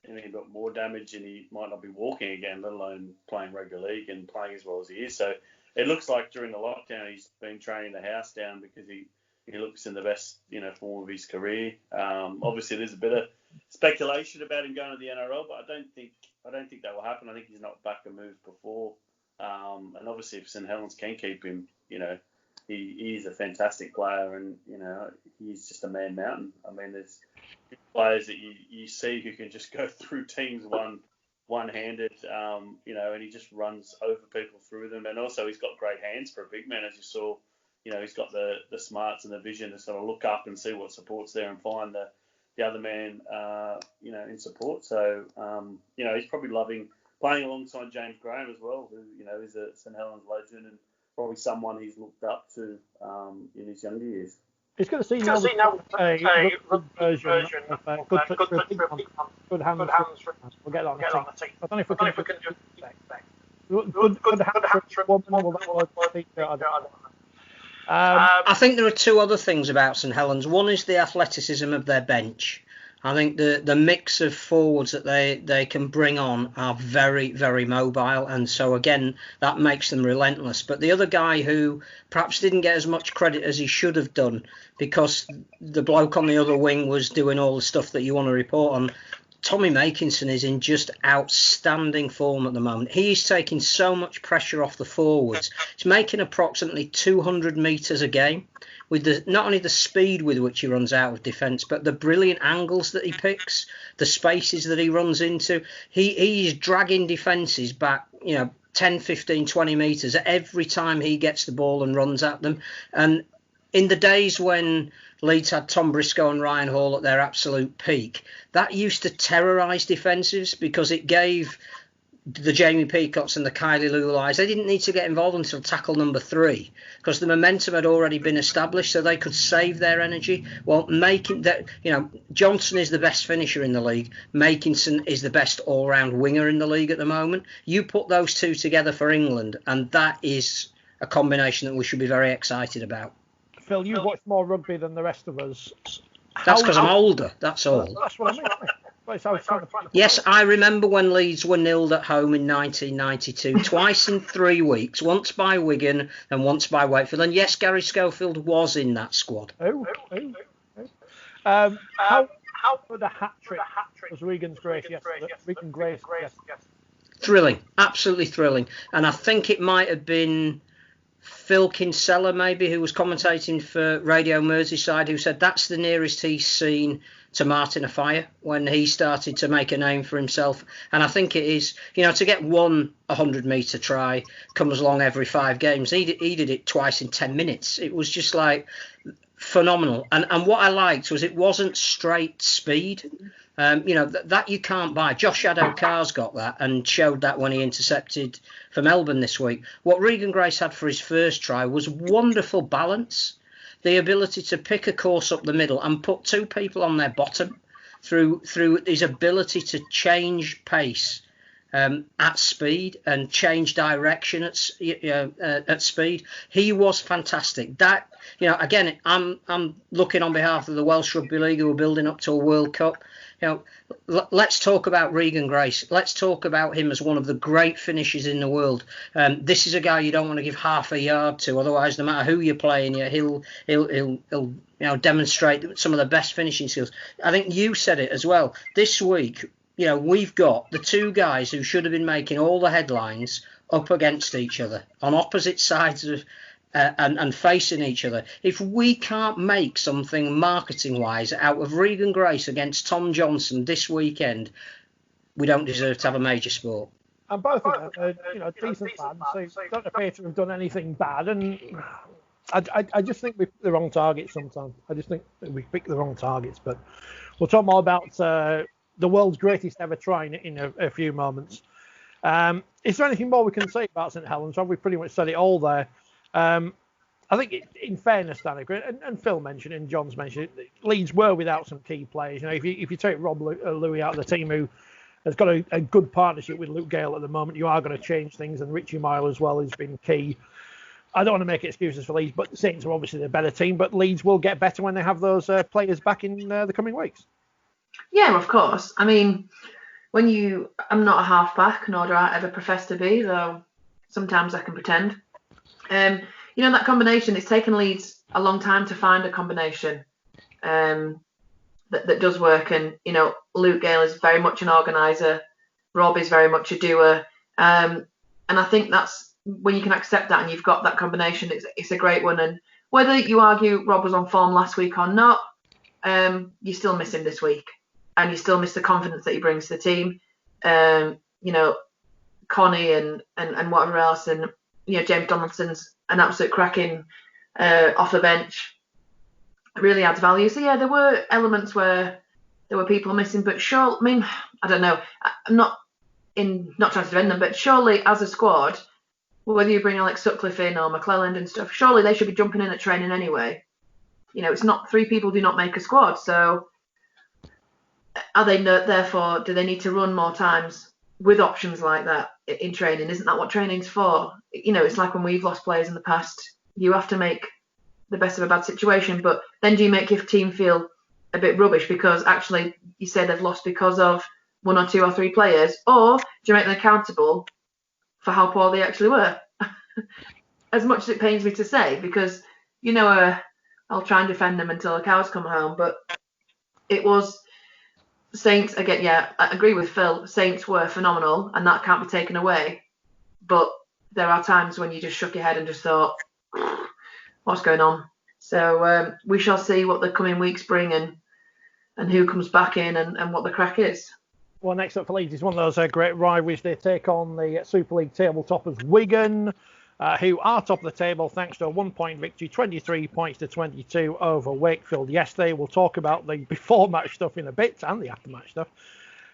D: he got more damage and he might not be walking again, let alone playing rugby league and playing as well as he is. So it looks like during the lockdown he's been training the house down because he looks in the best, you know, form of his career. Obviously, there's a bit of speculation about him going to the NRL, but I don't think that will happen. I think he's not back a move before. And obviously, if St Helens can keep him, you know, he's a fantastic player, and you know he's just a man mountain. I mean, there's players that you see who can just go through teams one-handed, you know, and he just runs over people through them. And also, he's got great hands for a big man, as you saw. You know, he's got the smarts and the vision to sort of look up and see what support's there and find the other man, you know, in support. So, you know, he's probably loving playing alongside James Graham as well, who, you know, is a St Helens legend and probably someone he's looked up to in his younger years.
A: It's good to see now a good version of good hands. We'll get on the team. I don't know if we can just good hands for one more.
C: I think there are two other things about St Helens. One is the athleticism of their bench. I think the mix of forwards that they can bring on are very, very mobile, and so again that makes them relentless. But the other guy who perhaps didn't get as much credit as he should have done because the bloke on the other wing was doing all the stuff that you want to report on, Tommy Makinson is in just outstanding form at the moment. He's taking so much pressure off the forwards. He's making approximately 200 metres a game with not only the speed with which he runs out of defence, but the brilliant angles that he picks, the spaces that he runs into. He's dragging defences back, you know, 10, 15, 20 metres every time he gets the ball and runs at them. And in the days when Leeds had Tom Briscoe and Ryan Hall at their absolute peak. That used to terrorise defensives because it gave the Jamie Peacocks and the Kylie Lulais, they didn't need to get involved until tackle number 3 because the momentum had already been established, so they could save their energy. Well, making that, Johnson is the best finisher in the league. Makinson is the best all-round winger in the league at the moment. You put those two together for England, and that is a combination that we should be very excited about.
A: Phil, you've watched more rugby than the rest of us.
C: That's because I'm older, that's all.
A: That's what I mean.
C: Yes, I remember when Leeds were nilled at home in 1992, twice in 3 weeks, once by Wigan and once by Wakefield. And yes, Gary Schofield was in that squad.
A: How good a hat-trick was Regan's Grace yesterday? Regan Grace, yes.
C: Thrilling, absolutely thrilling. And I think it might have been Phil Kinsella, maybe, who was commentating for Radio Merseyside, who said that's the nearest he's seen to Martin Afire when he started to make a name for himself. And I think it is, to get one 100-metre try comes along every 5 games. He did it twice in 10 minutes. It was just like phenomenal. And what I liked was it wasn't straight speed. That you can't buy. Josh Addo-Carr's got that and showed that when he intercepted for Melbourne this week. What Regan Grace had for his first try was wonderful balance. The ability to pick a course up the middle and put 2 people on their bottom through his ability to change pace at speed and change direction at speed. He was fantastic. That, again, I'm looking on behalf of the Welsh Rugby League who are building up to a World Cup. Let's talk about Regan Grace. Let's talk about him as one of the great finishers in the world. This is a guy you don't want to give half a yard to. Otherwise, no matter who you're playing, he'll demonstrate some of the best finishing skills. I think you said it as well. This week, we've got the 2 guys who should have been making all the headlines up against each other on opposite sides of. And facing each other. If we can't make something marketing-wise out of Regan Grace against Tom Johnstone this weekend, we don't deserve to have a major sport.
A: And both of them are decent lads, so don't appear to have done anything bad. And I just think we pick the wrong targets sometimes. I just think we pick the wrong targets. But we'll talk more about the world's greatest ever try in a few moments. Is there anything more we can say about St Helens? Have we pretty much said it all there? I think, in fairness, Danika, and Phil mentioned it, and John's mentioned it, Leeds were without some key players. If you take Rob Louis out of the team, who has got a good partnership with Luke Gale at the moment, you are going to change things, and Richie Mile as well has been key. I don't want to make excuses for Leeds, but the Saints are obviously the better team, but Leeds will get better when they have those players back in the coming weeks.
B: Yeah, of course. I mean, I'm not a half-back, nor do I ever profess to be, though sometimes I can pretend. That combination, it's taken Leeds a long time to find a combination that does work. And, Luke Gale is very much an organiser. Rob is very much a doer. And I think that's when you can accept that and you've got that combination, it's a great one. And whether you argue Rob was on form last week or not, you still miss him this week. And you still miss the confidence that he brings to the team. Connie and whatever else. And, James Donaldson's an absolute cracking off the bench. It really adds value. So, yeah, there were elements where there were people missing. But sure, I mean, I don't know. I'm not trying to defend them, but surely as a squad, whether you bring Alex Sutcliffe in or McClelland and stuff, surely they should be jumping in at training anyway. It's not 3 people do not make a squad. So are they therefore, do they need to run more times with options like that in training? Isn't that what training's for? It's like when we've lost players in the past, you have to make the best of a bad situation, but then do you make your team feel a bit rubbish because actually you say they've lost because of 1 or 2 or 3 players, or do you make them accountable for how poor they actually were? As much as it pains me to say, because I'll try and defend them until the cows come home, but it was Saints again. Yeah, I agree with Phil. Saints were phenomenal, and that can't be taken away. But there are times when you just shook your head and just thought, "What's going on?" So we shall see what the coming weeks bring and who comes back in and what the crack is.
A: Well, next up for Leeds is one of those great rivalries. They take on the Super League tabletoppers Wigan. who are top of the table thanks to a 1-point victory, 23 points to 22 over Wakefield yesterday. We'll talk about the before-match stuff in a bit and the after-match stuff.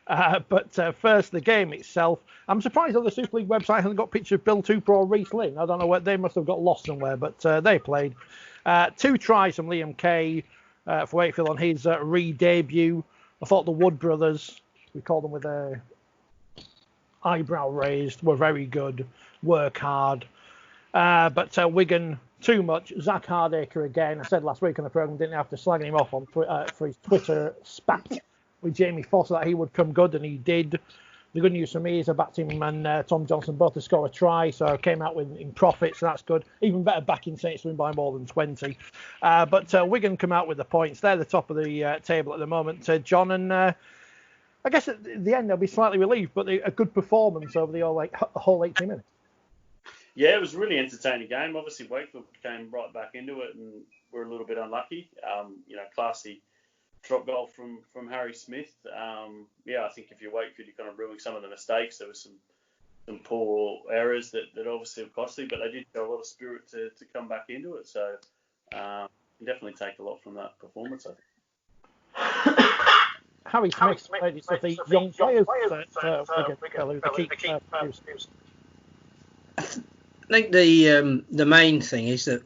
A: But first, the game itself. I'm surprised that the Super League website hasn't got pictures of Bill Tupper or Reece Lynn. I don't know where they must have got lost somewhere, but they played. 2 tries from Liam Kay for Wakefield on his re-debut. I thought the Wood brothers, we call them with their eyebrow raised, were very good. Work hard. But Wigan, too much. Zach Hardacre again. I said last week on the programme, didn't have to slagging him off on for his Twitter spat with Jamie Foster that he would come good, and he did. The good news for me is I backed him and Tom Johnstone both to score a try, so I came out in profit, so that's good. Even better backing Saints to win by more than 20. But Wigan come out with the points. They're the top of the table at the moment, John, and I guess at the end they'll be slightly relieved, but a good performance over the whole 80 minutes.
D: Yeah, it was a really entertaining game. Obviously, Wakefield came right back into it and were a little bit unlucky. Classy drop goal from Harry Smith. I think if you're Wakefield, you're kind of ruining some of the mistakes. There was some poor errors that obviously were costly, but they did show a lot of spirit to come back into it. So definitely take a lot from that performance, I think.
A: Harry Smith played it for the young players that Wigan, the key.
C: I think the main thing is that,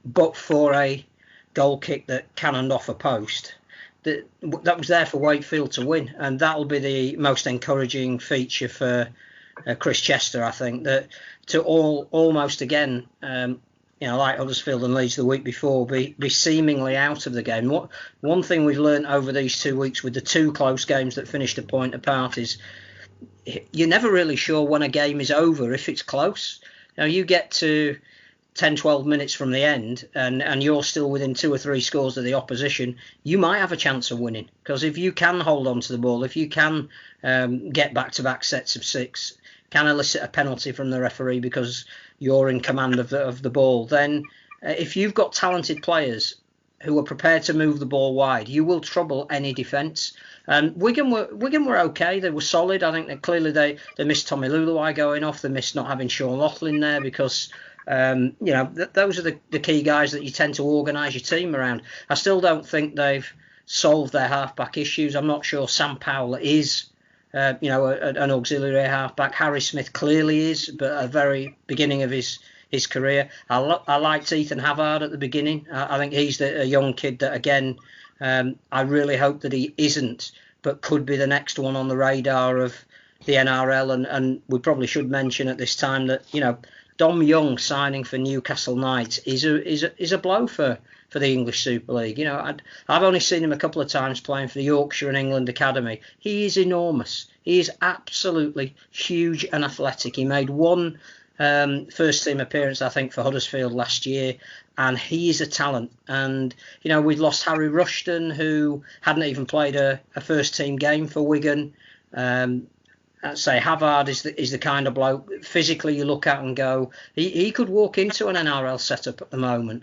C: but for a goal kick that cannoned off a post, that was there for Wakefield to win, and that'll be the most encouraging feature for Chris Chester. I think that to almost again, like Huddersfield and Leeds the week before, be seemingly out of the game. One thing we've learned over these 2 weeks with the 2 close games that finished a point apart is you're never really sure when a game is over if it's close. You get to 10, 12 minutes from the end and you're still within 2 or 3 scores of the opposition, you might have a chance of winning. Because if you can hold on to the ball, if you can get back-to-back sets of 6, can elicit a penalty from the referee because you're in command of the ball, then if you've got talented players who are prepared to move the ball wide, you will trouble any defence. Wigan were okay. They were solid. I think that clearly they missed Tommy Luluai going off. They missed not having Sean Laughlin there because those are the key guys that you tend to organise your team around. I still don't think they've solved their half-back issues. I'm not sure Sam Powell is an auxiliary half-back. Harry Smith clearly is, but at the very beginning of his career. I liked Ethan Havard at the beginning. I think he's a young kid that, again, I really hope that he isn't, but could be the next one on the radar of the NRL. And we probably should mention at this time that, Dom Young signing for Newcastle Knights is a blow for the English Super League. I've only seen him a couple of times playing for the Yorkshire and England Academy. He is enormous. He is absolutely huge and athletic. He made one first team appearance, I think, for Huddersfield last year, and he is a talent. And we've lost Harry Rushton, who hadn't even played a first team game for Wigan. I'd say Havard is the kind of bloke physically you look at and go, he could walk into an NRL setup at the moment.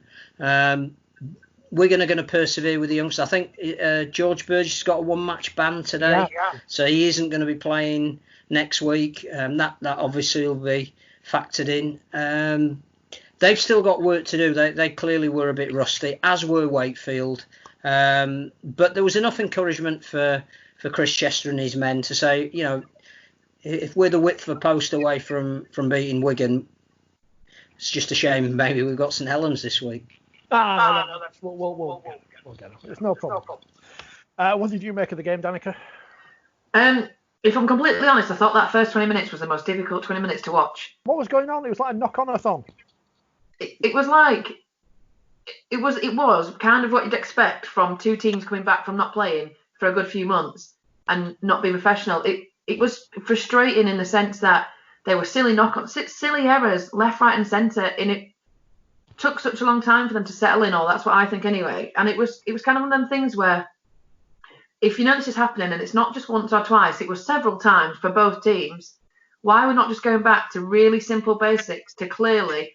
C: Wigan are going to persevere with the youngsters. I think George Burgess has got a 1-match ban today, so he isn't going to be playing next week. That obviously will be factored in. They've still got work to do. They clearly were a bit rusty, as were Wakefield. But there was enough encouragement for Chris Chester and his men to say, if we're the width of a post away from beating Wigan, it's just a shame maybe we've got St Helens this week.
A: No, that's we'll get it. It's no problem. What did you make of the game, Danika?
B: If I'm completely honest, I thought that first 20 minutes was the most difficult 20 minutes to watch.
A: What was going on? It was like a knock-on-a-thon.
B: It was kind of what you'd expect from 2 teams coming back from not playing for a good few months and not being professional. It was frustrating in the sense that there were silly silly errors left, right, and centre, and it took such a long time for them to settle in. All that's what I think anyway. And it was kind of one of them things where, if you know this is happening and it's not just once or twice, it was several times for both teams. Why are we not just going back to really simple basics to clearly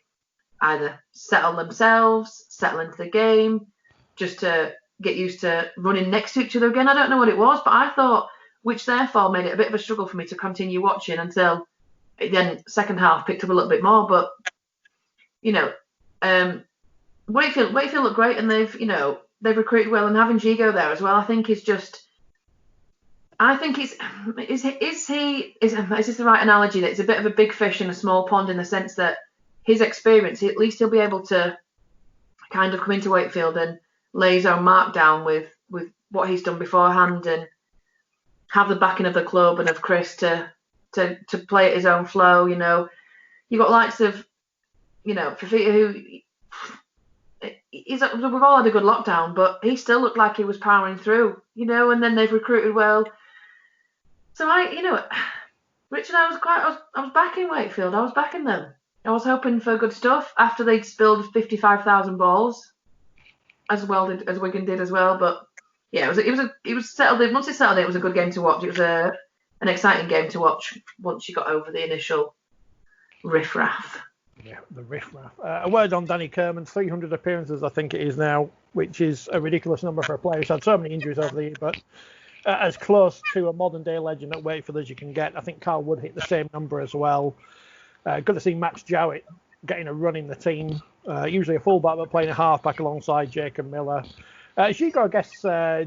B: either settle themselves, settle into the game, just to get used to running next to each other again? I don't know what it was, but I thought, which therefore made it a bit of a struggle for me to continue watching until then second half picked up a little bit more. But Wakefield look great, and they've recruited well, and having Gigo there as well, I think is just. I think is this the right analogy? That it's a bit of a big fish in a small pond in the sense that his experience, at least he'll be able to kind of come into Wakefield and lay his own mark down with what he's done beforehand, and have the backing of the club and of Chris to play at his own flow. You've got likes of Fafita, who we've all had a good lockdown, but he still looked like he was powering through. And then they've recruited well. So Richard, I was backing Wakefield. I was backing them. I was hoping for good stuff after they'd spilled 55,000 balls, as well as Wigan did as well. But yeah, it was settled in. Once it settled in, it was a good game to watch. It was an exciting game to watch once you got over the initial riffraff.
A: Yeah, the riffraff. A word on Danny Kerman, 300 appearances I think it is now, which is a ridiculous number for a player who's had so many injuries over the year, but as close to a modern day legend at Wakefield as you can get. I think Carl Wood hit the same number as well. Good to see Max Jowett getting a run in the team. Usually a fullback, but playing a halfback alongside Jacob Miller. Gigo, I guess,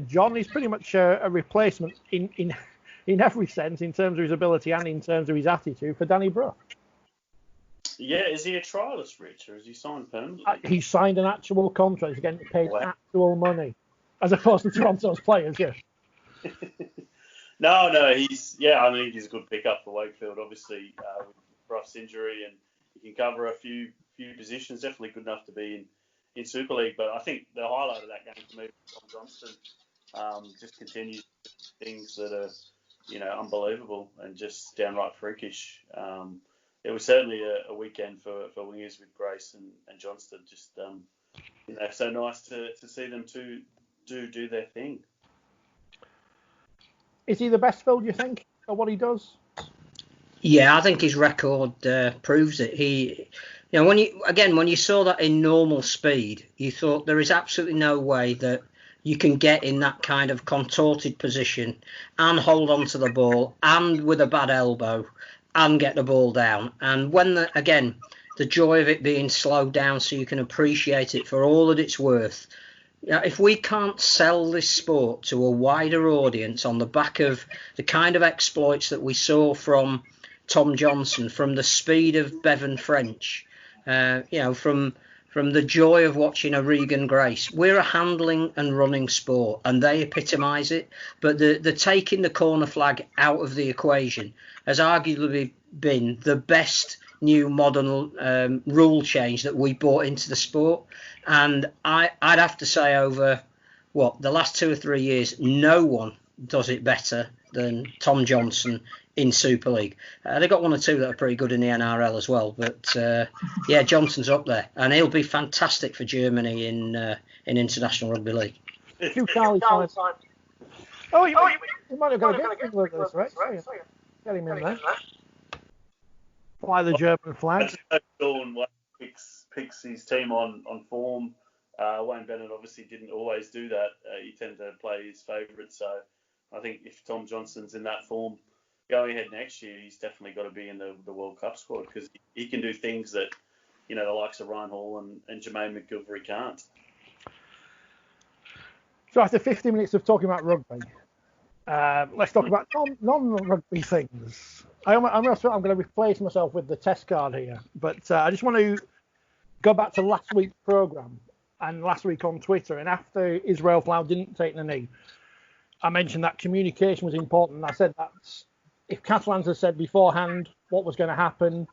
A: John, is pretty much a replacement in every sense, in terms of his ability and in terms of his attitude, for Danny Brough.
D: Yeah, is he a trialist, Rich, or is he signed permanently?
A: He signed an actual contract. He's getting paid actual money, as opposed to Toronto's players, yeah.
D: No, he's a good pickup for Wakefield, obviously, with Brough's injury, and he can cover a few positions. Definitely good enough to be in Super League. But I think the highlight of that game for me was Tom Johnstone. Just continues things that are, unbelievable and just downright freakish. It was certainly a weekend for wingers with Grace and Johnston. Just so nice to see them do their thing.
A: Is he the best, Phil, do you think, at what he does?
C: Yeah, I think his record proves it. When you saw that in normal speed, you thought there is absolutely no way that you can get in that kind of contorted position and hold on to the ball and with a bad elbow and get the ball down. And when the joy of it being slowed down so you can appreciate it for all that it's worth. If we can't sell this sport to a wider audience on the back of the kind of exploits that we saw from Tom Johnson, from the speed of Bevan French, from the joy of watching a Regan Grace, we're a handling and running sport, and they epitomise it. But the taking the corner flag out of the equation has arguably been the best new modern rule change that we brought into the sport. And I'd have to say over the last 2 or 3 years, no one does it better than Tom Johnson in Super League. They've got 1 or 2 that are pretty good in the NRL as well. But Johnson's up there, and he'll be fantastic for Germany in International Rugby League.
A: You might have got a bit of this, right? Get him in there. Fly the German flag.
D: Dawn picks his team on form. Wayne Bennett obviously didn't always do that. He tended to play his favourites. So I think if Tom Johnston's in that form going ahead next year, he's definitely got to be in the World Cup squad, because he can do things that the likes of Ryan Hall and Jermaine McGilvery can't.
A: So after 50 minutes of talking about rugby, let's talk about non-rugby things. I'm going to replace myself with the test card here, but I just want to go back to last week's programme and last week on Twitter. And after Israel Folau didn't take the knee, I mentioned that communication was important. And I said that if Catalans had said beforehand what was going to happen,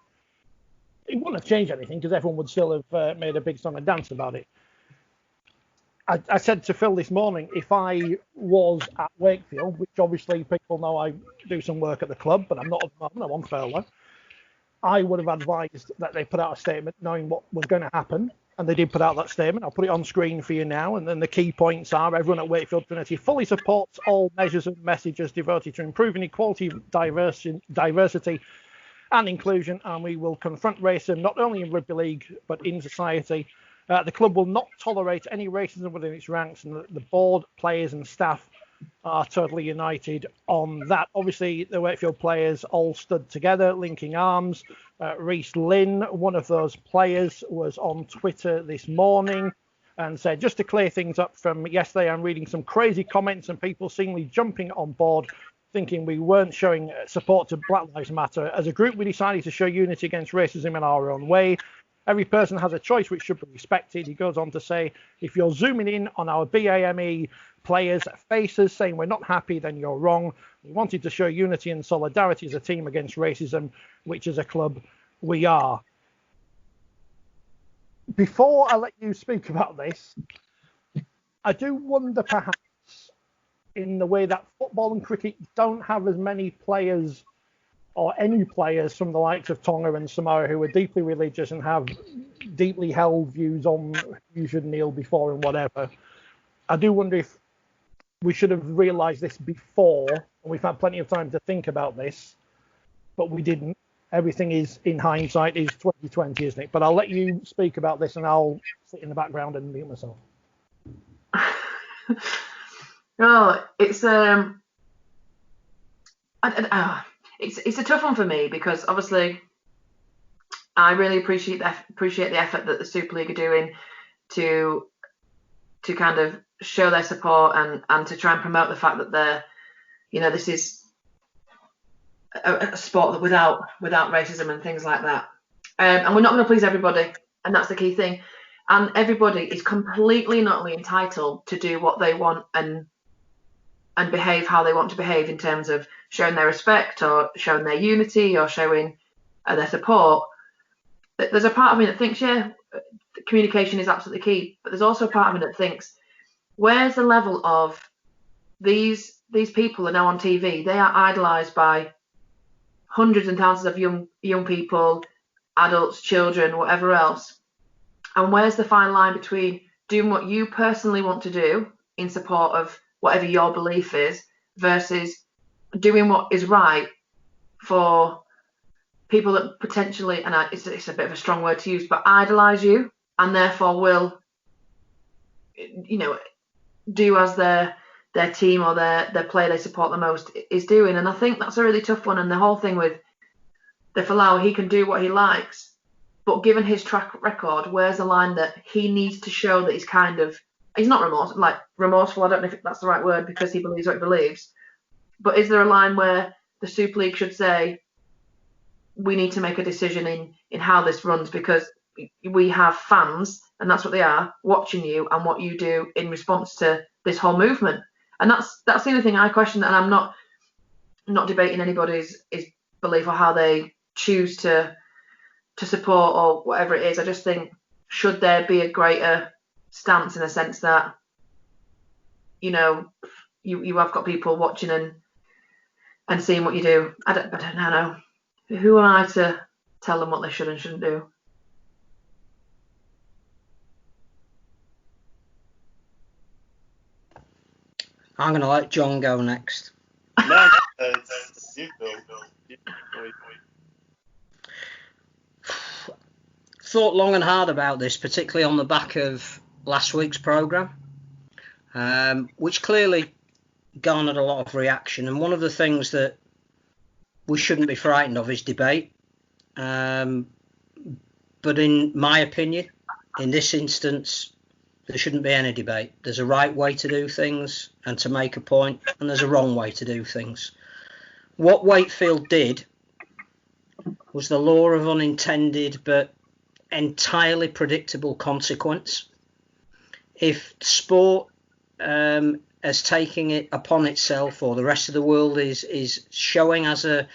A: it wouldn't have changed anything, because everyone would still have made a big song and dance about it. I said to Phil this morning, if I was at Wakefield, which obviously people know I do some work at the club, but I'm not at the moment, I'm on furlough, I would have advised that they put out a statement knowing what was going to happen, and they did put out that statement. I'll put it on screen for you now, and then the key points are: everyone at Wakefield Trinity fully supports all measures and messages devoted to improving equality, diversity and inclusion, and we will confront racism not only in rugby league but in society. The club will not tolerate any racism within its ranks, and the board, players and staff are totally united on that. Obviously, the Wakefield players all stood together, linking arms. Reece Lynn, one of those players, was on Twitter this morning and said, just to clear things up from yesterday, I'm reading some crazy comments and people seemingly jumping on board, thinking we weren't showing support to Black Lives Matter. As a group, we decided to show unity against racism in our own way. Every person has a choice which should be respected. He goes on to say, if you're zooming in on our BAME players' faces saying we're not happy, then you're wrong. We wanted to show unity and solidarity as a team against racism, which as a club we are. Before I let you speak about this, I do wonder perhaps in the way that football and cricket don't have as many players or any players from the likes of Tonga and Samoa who are deeply religious and have deeply held views on who you should kneel before and whatever. I do wonder if we should have realised this before, and we've had plenty of time to think about this, but we didn't. Everything is, in hindsight, is 2020, isn't it? But I'll let you speak about this, and I'll sit in the background and mute myself.
B: Oh, it's a tough one for me because obviously I really appreciate the effort that the Super League are doing to kind of show their support and to try and promote the fact that they're, this is a sport without racism and things like that. And we're not going to please everybody, and that's the key thing. And everybody is completely and utterly entitled to do what they want and behave how they want to behave in terms of showing their respect or showing their unity or showing their support. There's a part of me that thinks, communication is absolutely key, but there's also a part of me that thinks, where's the level of these people are now on TV? They are idolised by hundreds and thousands of young people, adults, children, whatever else. And where's the fine line between doing what you personally want to do in support of whatever your belief is versus doing what is right for people that potentially, and it's a bit of a strong word to use, but idolise you and therefore will, do as their team or their player they support the most is doing. And I think that's a really tough one. And the whole thing with the Folau, he can do what he likes, but given his track record, where's the line that he needs to show that he's not remorseful, I don't know if that's the right word, because he believes what he believes, but is there a line where the Super League should say, we need to make a decision in how this runs, because we have fans, and that's what they are, watching you and what you do in response to this whole movement. And that's the only thing I question, and I'm not debating anybody's belief or how they choose to support or whatever it is. I just think, should there be a greater stance in the sense that, you have got people watching and seeing what you do. I don't know. Who am I to tell them what they should and shouldn't do?
C: I'm going to let John go next.
D: No, it's you, Bill.
C: Thought long and hard about this, particularly on the back of last week's programme, which clearly garnered a lot of reaction. And one of the things that we shouldn't be frightened of is debate. But in my opinion, in this instance, there shouldn't be any debate. There's a right way to do things and to make a point, and there's a wrong way to do things. What Wakefield did was the law of unintended but entirely predictable consequence. If sport is taking it upon itself, or the rest of the world is showing as a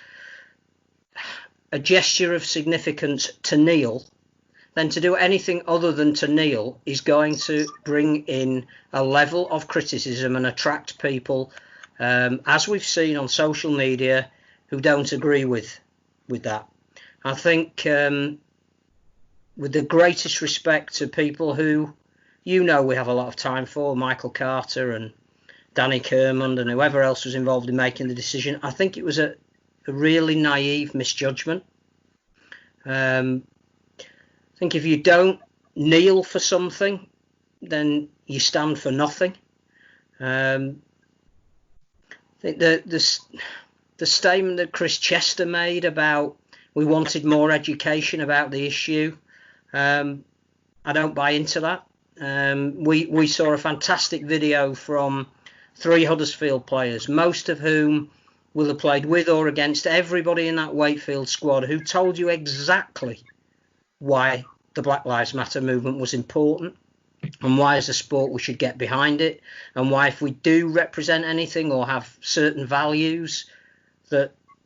C: gesture of significance to kneel, then to do anything other than to kneel is going to bring in a level of criticism and attract people, as we've seen on social media, who don't agree with that. I think with the greatest respect to people who we have a lot of time for, Michael Carter and Danny Kermond and whoever else was involved in making the decision, I think it was a really naive misjudgment. I think if you don't kneel for something, then you stand for nothing. I think the statement that Chris Chester made about we wanted more education about the issue, I don't buy into that. We saw a fantastic video from 3 Huddersfield players, most of whom will have played with or against everybody in that Wakefield squad, who told you exactly why the Black Lives Matter movement was important, and why as a sport we should get behind it, and why if we do represent anything or have certain values,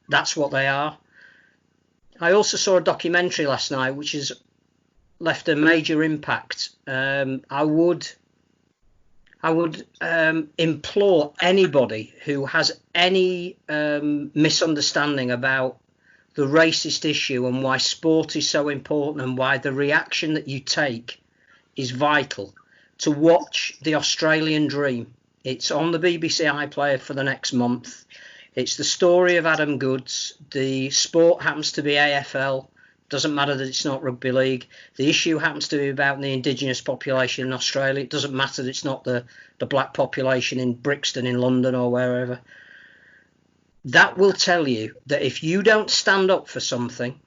C: that's what they are. I also saw a documentary last night which has left a major impact. I would implore anybody who has any misunderstanding about the racist issue and why sport is so important and why the reaction that you take is vital, to watch The Australian Dream. It's on the BBC iPlayer for the next month. It's the story of Adam Goods. The sport happens to be AFL. Doesn't matter that it's not Rugby League. The issue happens to be about the indigenous population in Australia. It doesn't matter that it's not the black population in Brixton in London or wherever. That will tell you that if you don't stand up for something,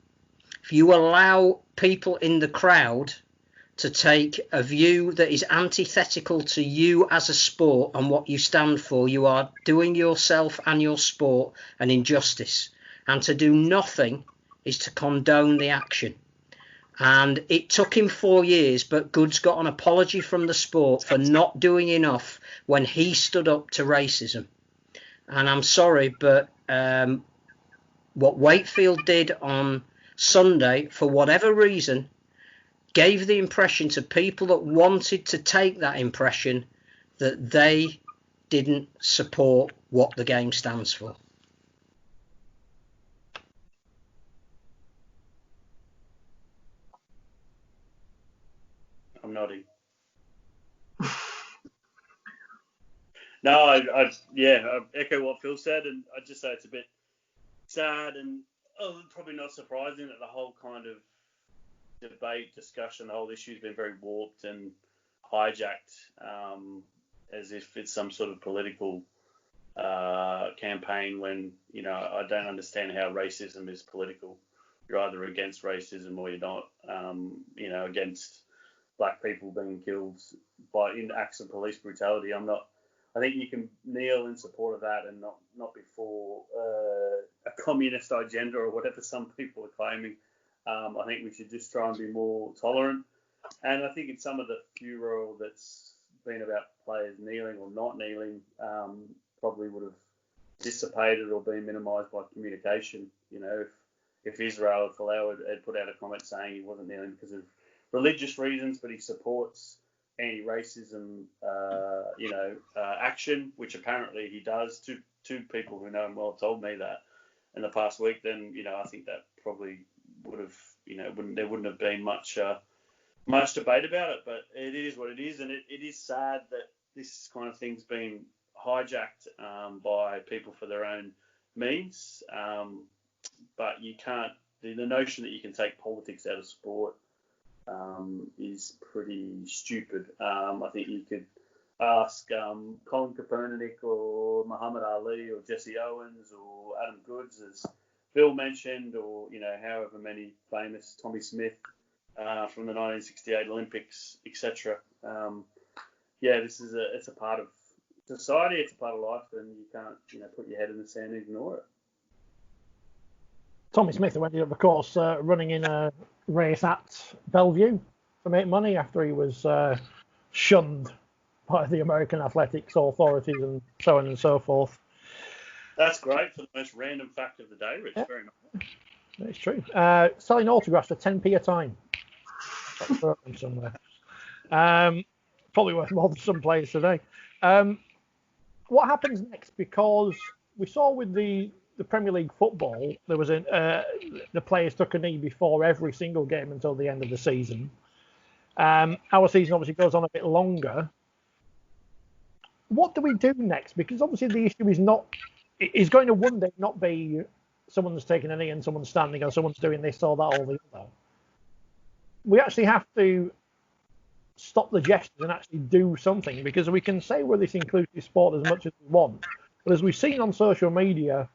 C: if you allow people in the crowd to take a view that is antithetical to you as a sport and what you stand for, you are doing yourself and your sport an injustice. And to do nothing is to condone the action. And it took him 4 years, but Goods got an apology from the sport for not doing enough when he stood up to racism. And I'm sorry, but what Wakefield did on Sunday, for whatever reason, gave the impression to people that wanted to take that impression that they didn't support what the game stands for.
D: I'm nodding. No, I echo what Phil said, and I just say it's a bit sad and probably not surprising that the whole kind of debate, discussion, the whole issue's been very warped and hijacked, as if it's some sort of political campaign when, I don't understand how racism is political. You're either against racism or you're not, against black people being killed in acts of police brutality. I think you can kneel in support of that and not before a communist agenda or whatever some people are claiming. I think we should just try and be more tolerant. And I think in some of the furor that's been about players kneeling or not kneeling, probably would have dissipated or been minimised by communication. If Israel Folau had put out a comment saying he wasn't kneeling because of religious reasons, but he supports anti-racism, action, which apparently he does. Two people who know him well told me that in the past week. Then I think that probably would have, there wouldn't have been much debate about it. But it is what it is, and it is sad that this kind of thing's been hijacked by people for their own means. But you can't. The notion that you can take politics out of sport is pretty stupid. I think you could ask Colin Kaepernick or Muhammad Ali or Jesse Owens or Adam Goods, as Bill mentioned, or however many famous, Tommy Smith from the 1968 Olympics, etc. It's a part of society, it's a part of life, and you can't put your head in the sand and ignore it.
A: Tommy Smith ended up, of course, running in a race at Bellevue to make money after he was shunned by the American athletics authorities and so on and so forth.
D: That's great for the most random fact of the day, Rich.
A: Yeah.
D: Very nice.
A: It's true. Selling autographs for 10p a time. That's somewhere. Probably worth more than some players today. What happens next? Because we saw with the Premier League football, there was the players took a knee before every single game until the end of the season. Our season obviously goes on a bit longer. What do we do next? Because obviously the issue is going to one day not be someone's taking a knee and someone's standing or someone's doing this or that or the other. We actually have to stop the gestures and actually do something, because we can say we're this inclusive sport as much as we want, But as we've seen on social media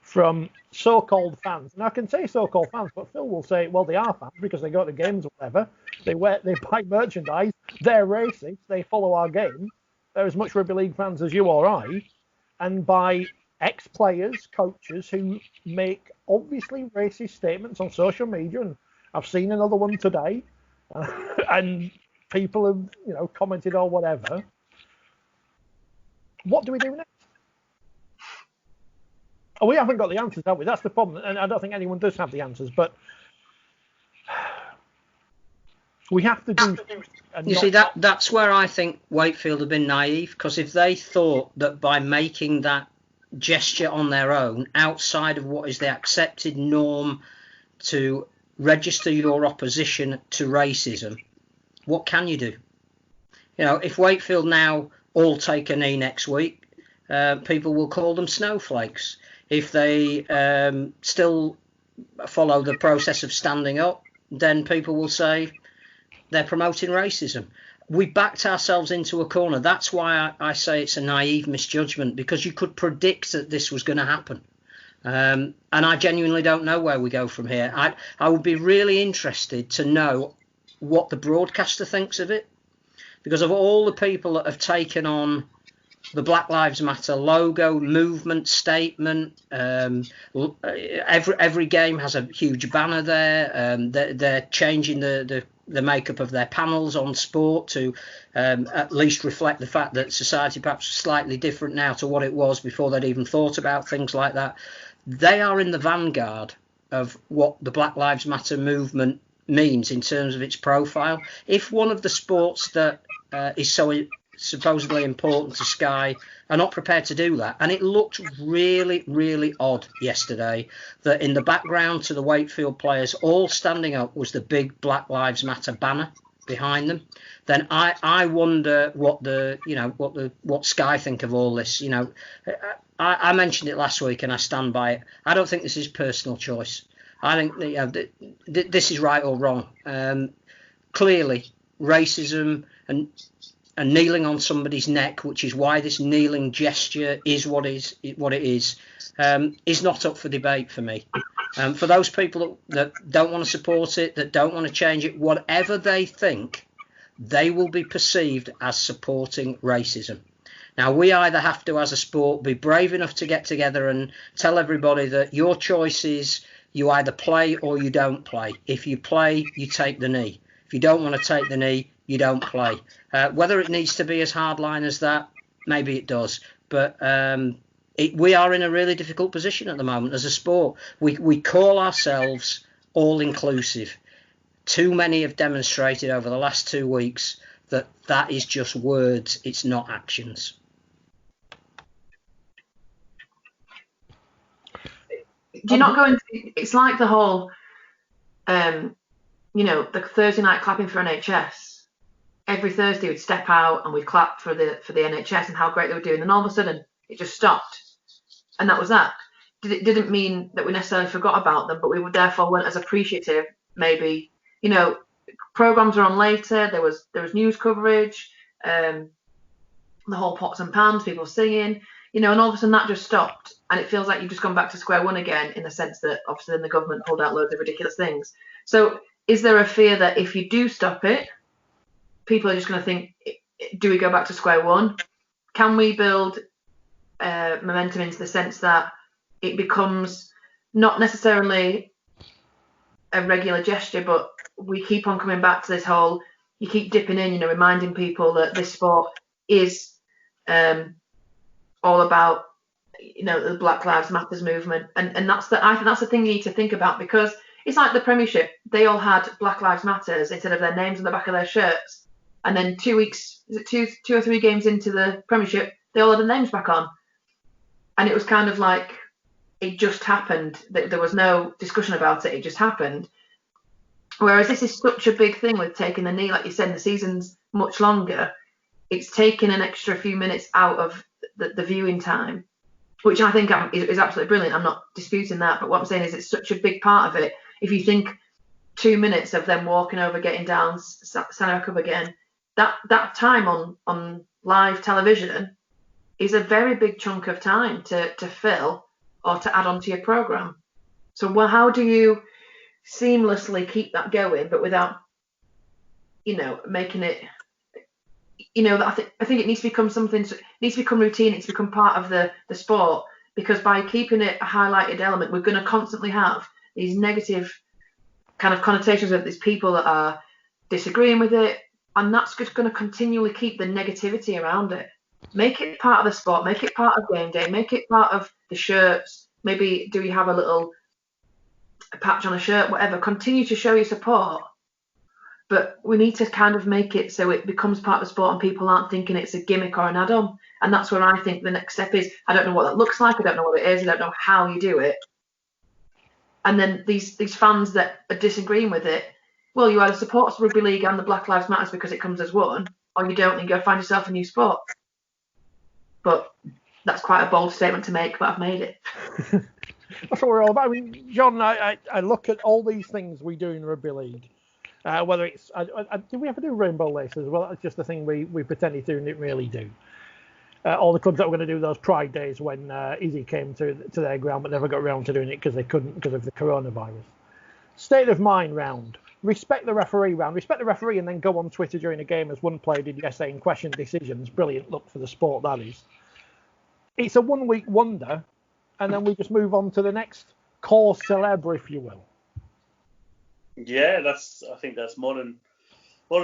A: from so-called fans, and I can say so-called fans, but Phil will say, well, they are fans because they go to games or whatever. They buy merchandise. They're racist. They follow our game. They're as much rugby league fans as you or I. And by ex-players, coaches who make obviously racist statements on social media, and I've seen another one today, and people have, commented or whatever. What do we do next? Oh, we haven't got the answers, have we? That's the problem, and I don't think anyone does have the answers. But we have to do.
C: You see, that's where I think Wakefield have been naive, because if they thought that by making that gesture on their own, outside of what is the accepted norm to register your opposition to racism, what can you do? If Wakefield now all take a knee next week, people will call them snowflakes. If they still follow the process of standing up, then people will say they're promoting racism. We backed ourselves into a corner. That's why I say it's a naive misjudgment, because you could predict that this was going to happen. And I genuinely don't know where we go from here. I would be really interested to know what the broadcaster thinks of it, because of all the people that have taken on the Black Lives Matter logo, movement, statement. Every game has a huge banner there. They're changing the makeup of their panels on sport to at least reflect the fact that society perhaps is slightly different now to what it was before they'd even thought about things like that. They are in the vanguard of what the Black Lives Matter movement means in terms of its profile. If one of the sports that is so supposedly important to Sky are not prepared to do that, and it looked really, really odd yesterday that in the background to the Wakefield players all standing up was the big Black Lives Matter banner behind them, then I wonder what Sky think of all this. I mentioned it last week and I stand by it. I don't think this is personal choice. I think this is right or wrong. Clearly, racism and kneeling on somebody's neck, which is why this kneeling gesture is what it is not up for debate for me. For those people that don't want to support it, that don't want to change it, whatever they think, they will be perceived as supporting racism. Now, we either have to, as a sport, be brave enough to get together and tell everybody that your choice is you either play or you don't play. If you play, you take the knee. If you don't want to take the knee, you don't play. Whether it needs to be as hardline as that, maybe it does. But we are in a really difficult position at the moment as a sport. We call ourselves all-inclusive. Too many have demonstrated over the last 2 weeks that is just words, it's not actions.
B: Do you not go into? It's like the whole, the Thursday night clapping for NHS. Every Thursday we'd step out and we'd clap for the NHS and how great they were doing, and all of a sudden it just stopped, and that was that. It didn't mean that we necessarily forgot about them, but we would therefore weren't as appreciative. Maybe programs are on later. There was news coverage, the whole pots and pans, people singing, and all of a sudden that just stopped. And it feels like you've just gone back to square one again, in the sense that obviously then the government pulled out loads of ridiculous things. So is there a fear that if you do stop it, people are just going to think, do we go back to square one? Can we build momentum into the sense that it becomes not necessarily a regular gesture, but we keep on coming back to this whole, you keep dipping in, reminding people that this sport is all about the Black Lives Matters movement, and I think that's the thing you need to think about, because it's like the Premiership. They all had Black Lives Matters instead of their names on the back of their shirts, and then 2 weeks, two or three games into the Premiership, they all had their names back on, and it was kind of like it just happened. There was no discussion about it. It just happened. Whereas this is such a big thing with taking the knee, like you said, the season's much longer. It's taken an extra few minutes out of the viewing time, which I think is absolutely brilliant. I'm not disputing that, but what I'm saying is it's such a big part of it. If you think 2 minutes of them walking over, getting down, standing back up again, that time on live television is a very big chunk of time to fill or to add onto your programme. So how do you seamlessly keep that going, but without, making it, I think it needs to become something, it needs to become routine, it needs to become part of the sport, because by keeping it a highlighted element, we're going to constantly have these negative kind of connotations with these people that are disagreeing with it, and that's just going to continually keep the negativity around it. Make it part of the sport, make it part of game day, make it part of the shirts. Maybe do you have a patch on a shirt, whatever. Continue to show your support, but we need to kind of make it so it becomes part of the sport and people aren't thinking it's a gimmick or an add-on. And that's where I think the next step is. I don't know what that looks like, I don't know what it is, I don't know how you do it. And then these fans that are disagreeing with it, well, you either support Rugby League and the Black Lives Matter because it comes as one, or you don't, and you go find yourself a new sport. But that's quite a bold statement to make, but I've made it.
A: That's what we're all about. I mean, John, I look at all these things we do in Rugby League. Whether it's, do we ever do rainbow laces? Well, that's just the thing we pretended to and didn't really do. All the clubs that were going to do those Pride days when Izzy came to their ground, but never got around to doing it because they couldn't because of the coronavirus. State of mind round. Respect the referee round. Respect the referee and then go on Twitter during a game, as one player did yesterday, and question decisions. Brilliant look for the sport, that is. It's a 1 week wonder, and then we just move on to the next cause célèbre, if you will.
D: Yeah, I think that's modern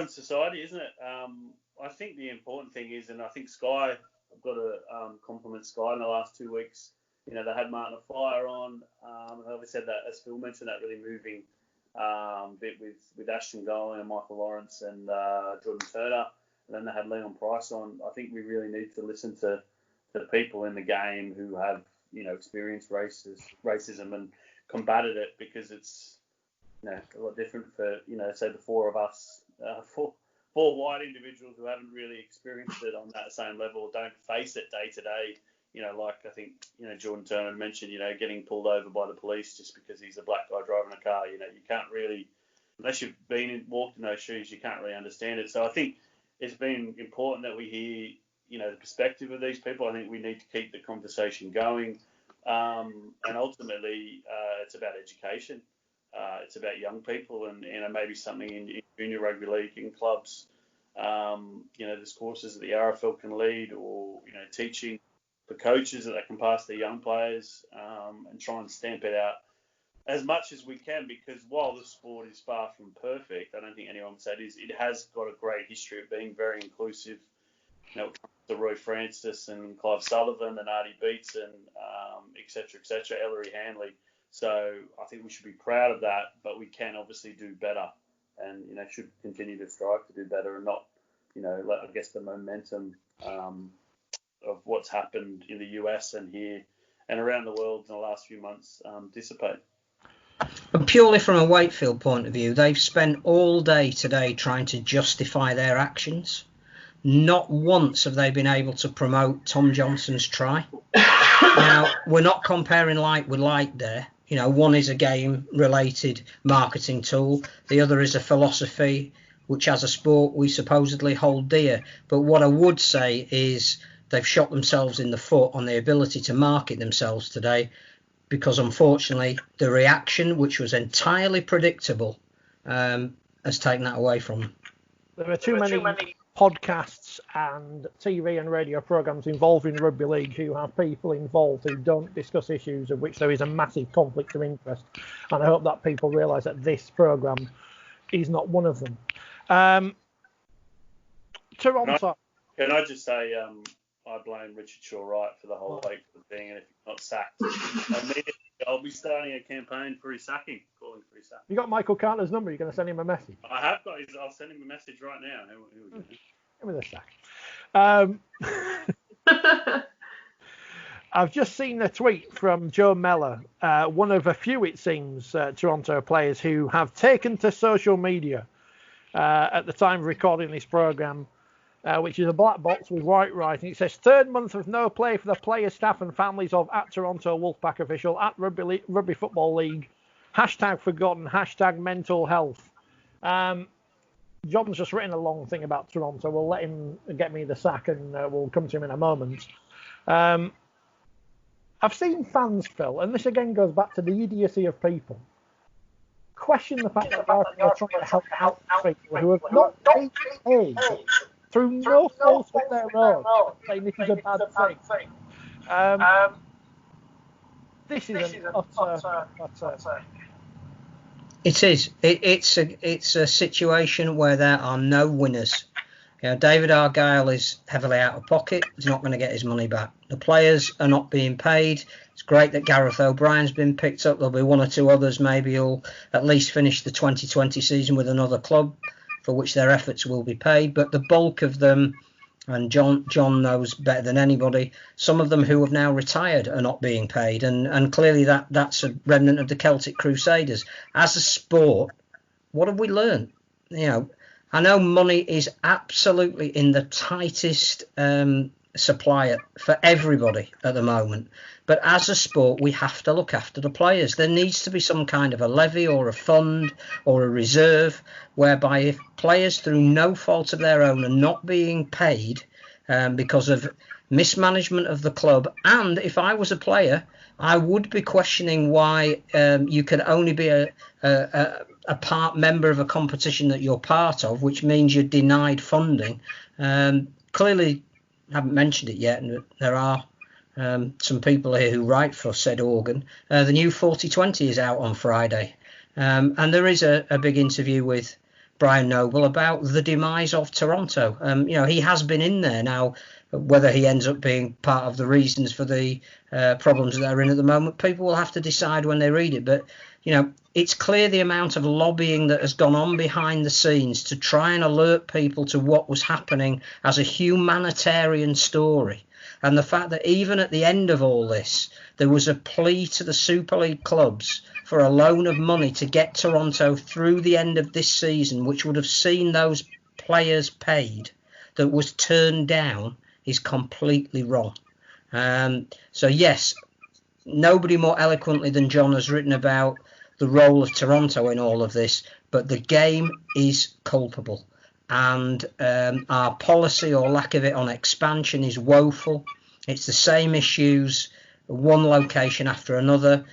D: society, isn't it? I think the important thing is, and I think Sky, I've got to compliment Sky in the last 2 weeks. They had Martin of Fire on, and obviously had that, as Phil mentioned, that really moving bit with Ashton Golan and Michael Lawrence and Jordan Turner, and then they had Leon Price on. I think we really need to listen to the people in the game who have, experienced racism and combated it, because it's, a lot different for, say the four of us, four white individuals who haven't really experienced it on that same level, don't face it day to day. Like I think, Jordan Turner mentioned, getting pulled over by the police just because he's a black guy driving a car. You can't really, unless you've walked in those shoes, you can't really understand it. So I think it's been important that we hear, the perspective of these people. I think we need to keep the conversation going. And ultimately, it's about education. It's about young people and maybe something in junior rugby league, in clubs. There's courses that the RFL can lead, or, teaching for coaches that they can pass their young players, and try and stamp it out as much as we can, because while the sport is far from perfect, I don't think anyone would say it has got a great history of being very inclusive. It comes to Roy Francis and Clive Sullivan and Artie Beats and et cetera, Ellery Hanley. So I think we should be proud of that, but we can obviously do better, and should continue to strive to do better, and not let, I guess, the momentum of what's happened in the US and here and around the world in the last few months dissipate.
C: And purely from a Wakefield point of view, they've spent all day today trying to justify their actions. Not once have they been able to promote Tom Johnston's try. Now, we're not comparing like with like there. One is a game-related marketing tool. The other is a philosophy, which as a sport we supposedly hold dear. But what I would say is they've shot themselves in the foot on the ability to market themselves today, because unfortunately the reaction, which was entirely predictable, has taken that away from them.
A: There are too many podcasts and TV and radio programs involving rugby league who have people involved who don't discuss issues of which there is a massive conflict of interest, and I hope that people realise that this program is not one of them. Toronto.
D: Can I just say, I blame Richard Shaw-Wright for the whole Wakefield thing, and if he's not sacked, immediately I'll be starting a campaign for his sacking, calling for his sacking.
A: You got Michael Carter's number? You're going to send him a message?
D: I have got his. I'll send him a message right now. Here we go.
A: Give me the sack. I've just seen a tweet from Joe Mellor, one of a few, it seems, Toronto players who have taken to social media at the time of recording this programme, which is a black box with white writing. It says, third month of no play for the players, staff and families of at Toronto Wolfpack official, at Rugby Football League, hashtag forgotten, hashtag mental health. John's just written a long thing about Toronto. We'll let him get me the sack and we'll come to him in a moment. I've seen fans, Phil, and this again goes back to the idiocy of people, question the fact that they are trying to help out people who have not paid through no fault of their own, saying this is a bad thing. This is an utter.
C: It is. It's a situation where there are no winners. David Argyle is heavily out of pocket. He's not going to get his money back. The players are not being paid. It's great that Gareth O'Brien's been picked up. There'll be one or two others. Maybe he'll at least finish the 2020 season with another club for which their efforts will be paid. But the bulk of them, and John knows better than anybody, some of them who have now retired are not being paid. And clearly that's a remnant of the Celtic Crusaders. As a sport, what have we learned? I know money is absolutely in the tightest supply for everybody at the moment. But as a sport, we have to look after the players. There needs to be some kind of a levy or a fund or a reserve whereby if players through no fault of their own are not being paid because of mismanagement of the club, and if I was a player, I would be questioning why you can only be a part member of a competition that you're part of, which means you're denied funding. Clearly, I haven't mentioned it yet, and there are some people here who write for said organ. The new 4020 is out on Friday, and there is a big interview with Brian Noble about the demise of Toronto. He has been in there now. Whether he ends up being part of the reasons for the problems that they're in at the moment, people will have to decide when they read it. But, it's clear the amount of lobbying that has gone on behind the scenes to try and alert people to what was happening as a humanitarian story. And the fact that even at the end of all this, there was a plea to the Super League clubs for a loan of money to get Toronto through the end of this season, which would have seen those players paid, that was turned down, is completely wrong. So yes, nobody more eloquently than John has written about the role of Toronto in all of this, but the game is culpable, and our policy or lack of it on expansion is woeful. It's the same issues, one location after another.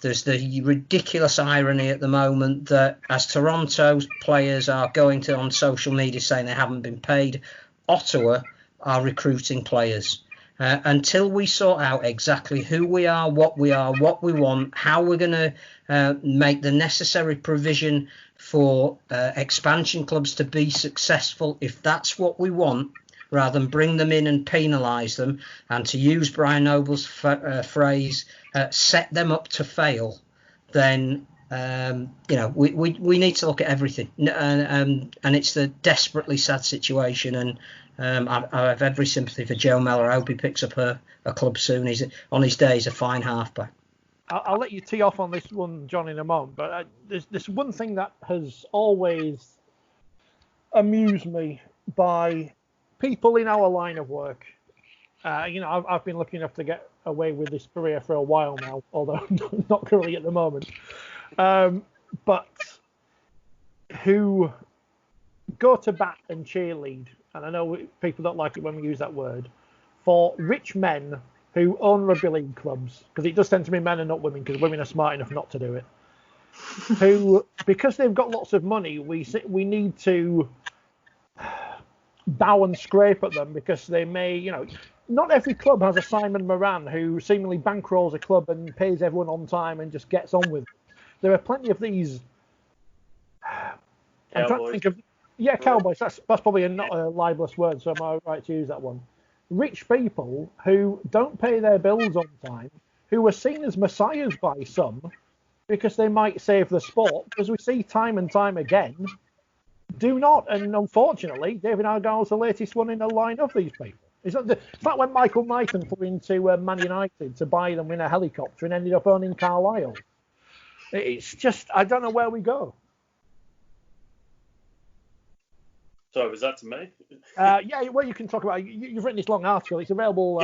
C: There's the ridiculous irony at the moment that as Toronto's players are going on social media saying they haven't been paid, Ottawa are recruiting players. Until we sort out exactly who we are, what we want, how we're going to make the necessary provision for expansion clubs to be successful, if that's what we want, rather than bring them in and penalise them, and to use Brian Noble's phrase, set them up to fail, then we need to look at everything, and it's the desperately sad situation. And I have every sympathy for Joe Mellor. I hope he picks up a club soon. He's on his day. He's a fine halfback.
A: I'll let you tee off on this one, John, in a moment. But there's one thing that has always amused me by people in our line of work. I've been lucky enough to get away with this career for a while now, although not currently at the moment. But who go to bat and cheerlead, and I know people don't like it when we use that word, for rich men who own rugby league clubs, because it does tend to be men and not women, because women are smart enough not to do it, who, because they've got lots of money, we need to bow and scrape at them because they may, not every club has a Simon Moran who seemingly bankrolls a club and pays everyone on time and just gets on with it. There are plenty of these. I'm trying to think of. Yeah, cowboys. That's probably not a libelous word, so am I right to use that one? Rich people who don't pay their bills on time, who are seen as messiahs by some because they might save the sport, as we see time and time again, do not. And unfortunately, David Argyle's the latest one in the line of these people. It's like when Michael Knighton flew into Man United to buy them in a helicopter and ended up owning Carlisle. It's just, I don't know where we go.
D: Sorry, was that to me?
A: Yeah, well, you can talk about it. You've written this long article. It's available.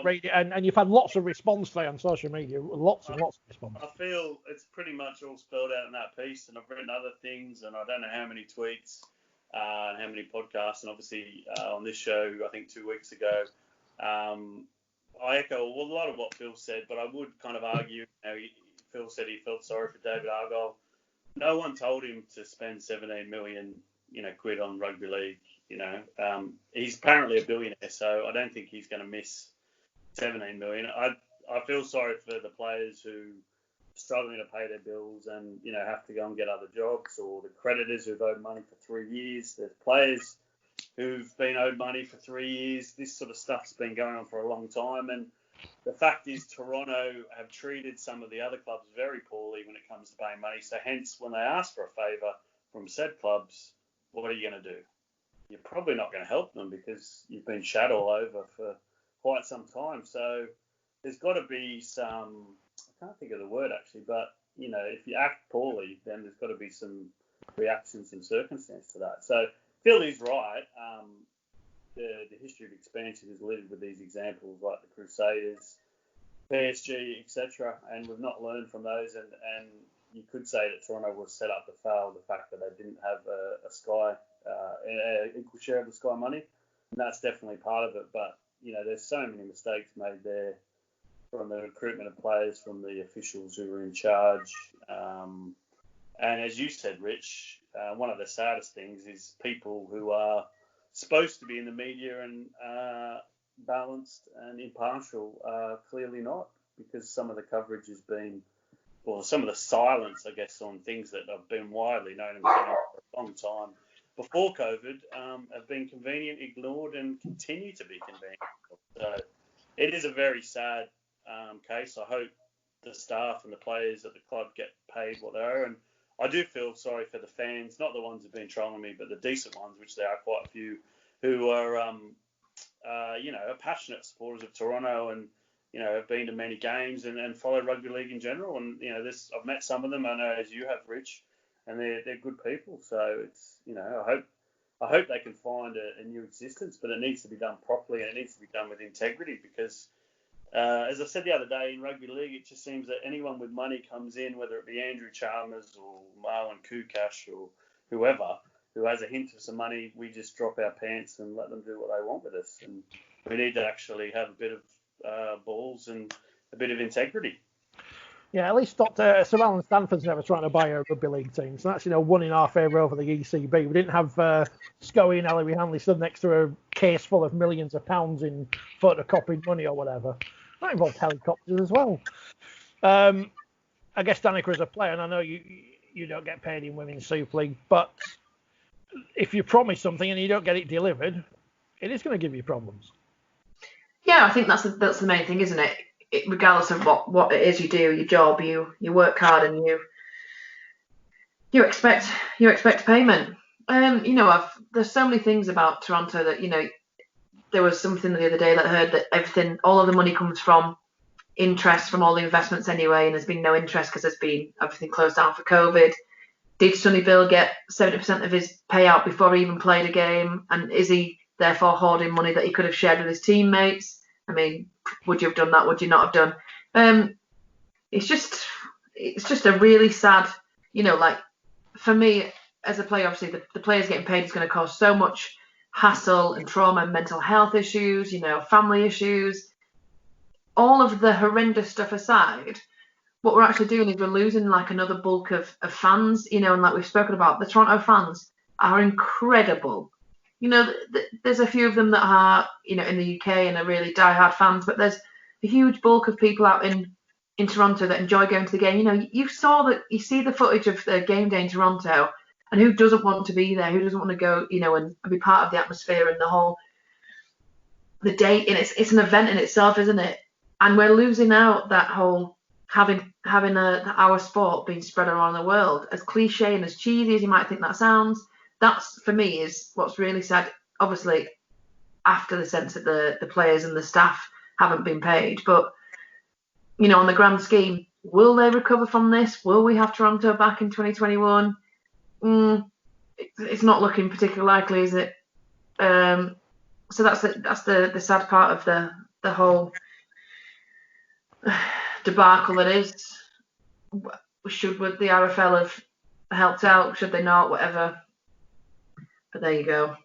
A: Read it, and you've had lots of response today on social media. Lots and lots of response.
D: I feel it's pretty much all spelled out in that piece, and I've written other things, and I don't know how many tweets and how many podcasts, and obviously on this show, I think 2 weeks ago. I echo a lot of what Phil said, but I would kind of argue, Phil said he felt sorry for David Argyle. No one told him to spend 17 million, quid on rugby league. He's apparently a billionaire, so I don't think he's going to miss 17 million. I feel sorry for the players who are struggling to pay their bills and, have to go and get other jobs, or the creditors who've owed money for 3 years. There's players who've been owed money for 3 years. This sort of stuff's been going on for a long time. And the fact is Toronto have treated some of the other clubs very poorly when it comes to paying money. So hence, when they ask for a favour from said clubs, what are you going to do? You're probably not going to help them because you've been shat all over for quite some time. So there's got to be some, I can't think of the word actually, but, if you act poorly, then there's got to be some reactions and circumstance to that. So Phil is right. The history of expansion is littered with these examples like the Crusaders, PSG, etc. And we've not learned from those. And you could say that Toronto was set up to fail, the fact that they didn't have a Sky, equal share of the Sky money. And that's definitely part of it. But, there's so many mistakes made there from the recruitment of players, from the officials who were in charge. And as you said, Rich, one of the saddest things is people who are supposed to be in the media and balanced and impartial are clearly not, because some of the coverage has been, or some of the silence, I guess, on things that have been widely known and been on for a long time before COVID have been convenient, ignored, and continue to be convenient. So it is a very sad case. I hope the staff and the players at the club get paid what they owe, and I do feel sorry for the fans, not the ones who've been trolling me, but the decent ones, which there are quite a few, who are, are passionate supporters of Toronto and, have been to many games and follow rugby league in general. And, I've met some of them, I know, as you have, Rich, and they're good people. So it's, I hope they can find a new existence, but it needs to be done properly and it needs to be done with integrity because, as I said the other day, in rugby league, it just seems that anyone with money comes in, whether it be Andrew Chalmers or Marlon Kukash or whoever, who has a hint of some money, we just drop our pants and let them do what they want with us. And we need to actually have a bit of balls and a bit of integrity.
A: Yeah, at least Sir Alan Stanford's never trying to buy a rugby league team. So that's, one in our favour over the ECB. We didn't have Scully and Ellery Hanley stood next to a case full of millions of pounds in photocopied money or whatever. That involved helicopters as well. I guess Danika is a player, and I know you don't get paid in Women's Super League, but if you promise something and you don't get it delivered, it is going to give you problems.
B: Yeah, I think that's the main thing, isn't it? Regardless of what it is you do, your job, you work hard and you expect payment. There's so many things about Toronto that there was something the other day that I heard that all of the money comes from interest from all the investments anyway, and there's been no interest because there's been everything closed down for COVID. Did Sonny Bill get 70% of his payout before he even played a game, and is he therefore hoarding money that he could have shared with his teammates? I mean, would you have done that? Would you not have done? It's just a really sad, for me as a player, obviously the players getting paid is going to cause so much hassle and trauma and mental health issues, family issues. All of the horrendous stuff aside, what we're actually doing is we're losing like another bulk of fans, and like we've spoken about, the Toronto fans are incredible. There's a few of them that are, in the UK and are really diehard fans, but there's a huge bulk of people out in Toronto that enjoy going to the game. You see the footage of the game day in Toronto, and who doesn't want to be there? Who doesn't want to go, and be part of the atmosphere and the day? And it's an event in itself, isn't it? And we're losing out that whole having our sport being spread around the world. As cliche and as cheesy as you might think that sounds, that's for me is what's really sad. Obviously, after the sense that the players and the staff haven't been paid, but on the grand scheme, will they recover from this? Will we have Toronto back in 2021? It's not looking particularly likely, is it? So that's the sad part of the whole debacle that is. Would the RFL have helped out? Should they not? Whatever. But there you go.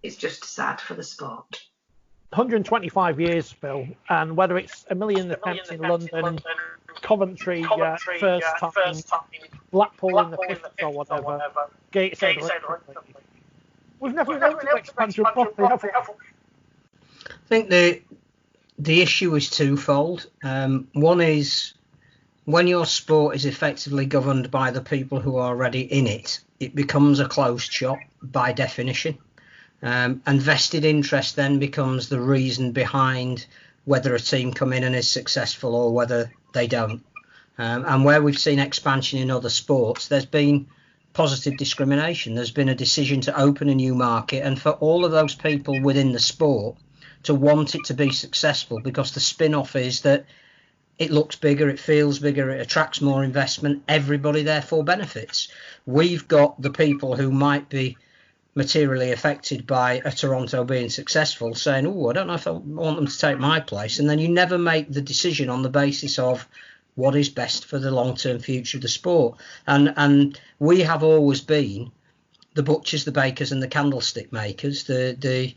B: It's just sad for the sport.
A: 125 years, Phil, and whether it's a million attempts in London, Coventry first time, Blackpool in the 50s or whatever, Gateshead recently. We've never been able to expansion properly, have we?
C: I think the issue is twofold. One is when your sport is effectively governed by the people who are already in it, it becomes a closed shop by definition. And vested interest then becomes the reason behind whether a team come in and is successful or whether they don't. And where we've seen expansion in other sports, there's been positive discrimination. There's been a decision to open a new market, and for all of those people within the sport to want it to be successful, because the spin-off is that it looks bigger, it feels bigger, it attracts more investment, everybody therefore benefits. We've got the people who might be materially affected by a Toronto being successful saying, I don't know if I want them to take my place. And then you never make the decision on the basis of what is best for the long-term future of the sport. And we have always been the butchers, the bakers, and the candlestick makers, the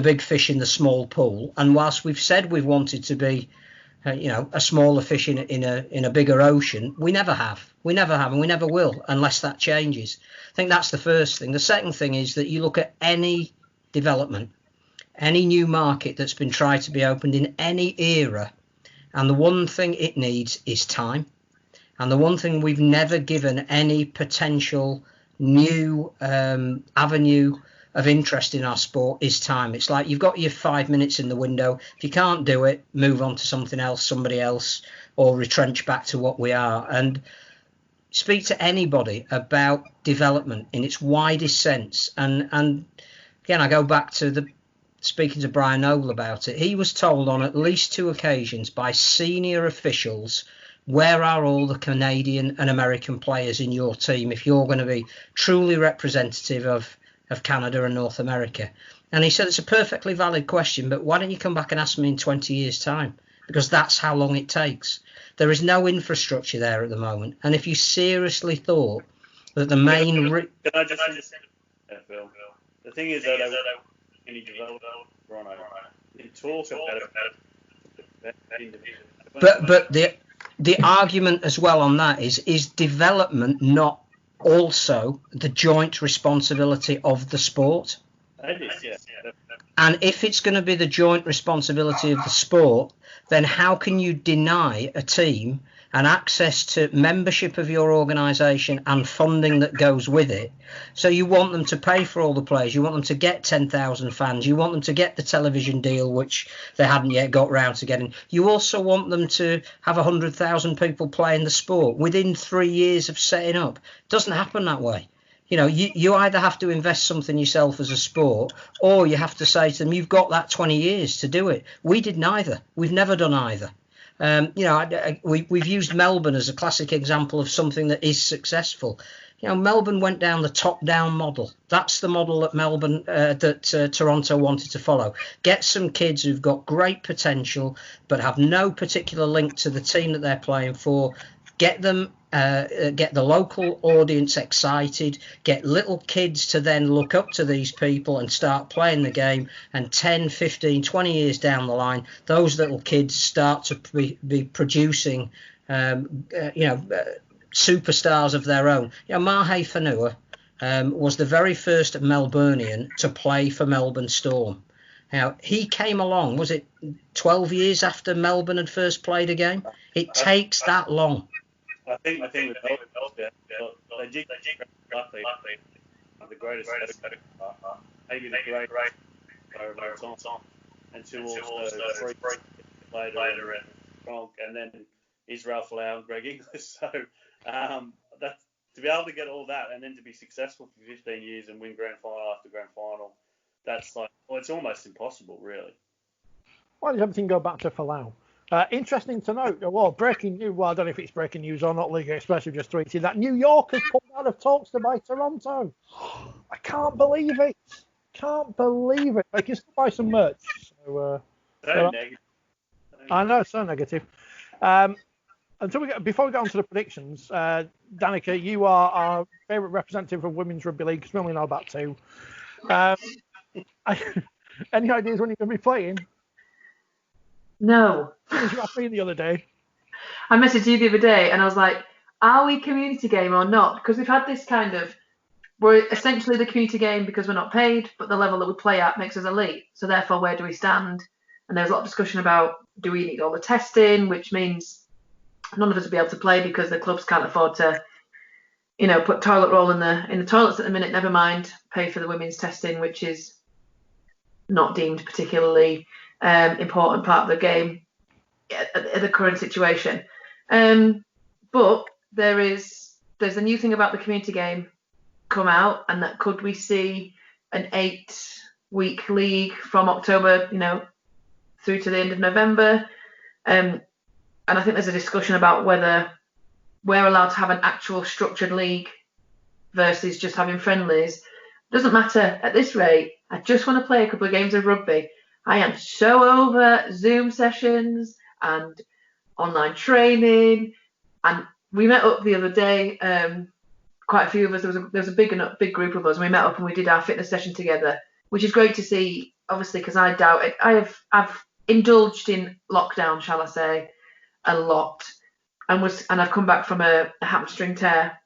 C: big fish in the small pool. And whilst we've said we've wanted to be, a smaller fish in a bigger ocean, we never have, and we never will unless that changes. I think that's the first thing. The second thing is that you look at any development, any new market that's been tried to be opened in any era, and the one thing it needs is time. And the one thing we've never given any potential new avenue of interest in our sport is time. It's like you've got your 5 minutes in the window. If you can't do it, move on to something else, somebody else, or retrench back to what we are. And speak to anybody about development in its widest sense. And again, I go back to speaking to Brian Noble about it. He was told on at least 2 occasions by senior officials, where are all the Canadian and American players in your team if you're going to be truly representative of Canada and North America? And he said, it's a perfectly valid question, but why don't you come back and ask me in 20 years' time? Because that's how long it takes. There is no infrastructure there at the moment. And if you seriously thought that the main...
D: Can I just Phil? The thing is that any development, in talk about it.
C: But the argument as well on that is development not also the joint responsibility of the sport?
D: It is, yes.
C: And if it's going to be the joint responsibility of the sport, then how can you deny a team and access to membership of your organisation and funding that goes with it? So you want them to pay for all the players, you want them to get 10,000 fans, you want them to get the television deal, which they hadn't yet got round to getting. You also want them to have 100,000 people playing the sport within 3 years of setting up. It doesn't happen that way. You either have to invest something yourself as a sport, or you have to say to them, you've got that 20 years to do it. We did neither. We've never done either. We've used Melbourne as a classic example of something that is successful. Melbourne went down the top-down model. That's the model that Toronto wanted to follow. Get some kids who've got great potential but have no particular link to the team that they're playing for. Get them. Get the local audience excited, get little kids to then look up to these people and start playing the game, and 10, 15, 20 years down the line, those little kids start to be producing, superstars of their own. Mahe Whanua was the very first Melburnian to play for Melbourne Storm. Now, he came along, was it 12 years after Melbourne had first played a game? It takes that long.
D: I think with Melbourne, they did the greatest, maybe the great player of all time, and two also three later and then Israel Folau and Greg Inglis. So that's to be able to get all that and then to be successful for 15 years and win grand final after grand final. That's it's almost impossible, really.
A: Why does everything go back to Folau? Interesting to note, breaking news, I don't know if it's breaking news or not, League Express have just tweeted that New York has pulled out of talks to buy Toronto. I can't believe it. I can still buy some merch. So
D: negative.
A: I know, so negative. Before we get on to the predictions, Danika, you are our favourite representative of women's rugby league, because we only know about 2. Any ideas when you're going to be playing?
B: No.
A: As you asked me the other day.
B: I messaged you the other day and I was like, are we community game or not? Because we've had this kind of, we're essentially the community game because we're not paid, but the level that we play at makes us elite. So therefore, where do we stand? And there's a lot of discussion about, do we need all the testing, which means none of us will be able to play because the clubs can't afford to, put toilet roll in the toilets at the minute, never mind pay for the women's testing, which is not deemed particularly important part of the game at the current situation. But there's a new thing about the community game come out, and that could we see an 8-week league from October, through to the end of November. And I think there's a discussion about whether we're allowed to have an actual structured league versus just having friendlies. Doesn't matter at this rate. I just want to play a couple of games of rugby. I am so over Zoom sessions and online training. And we met up the other day, quite a few of us. There was a big group of us, and we met up and we did our fitness session together, which is great to see, obviously, because I doubt it. I've indulged in lockdown, shall I say, a lot, and I've come back from a hamstring tear.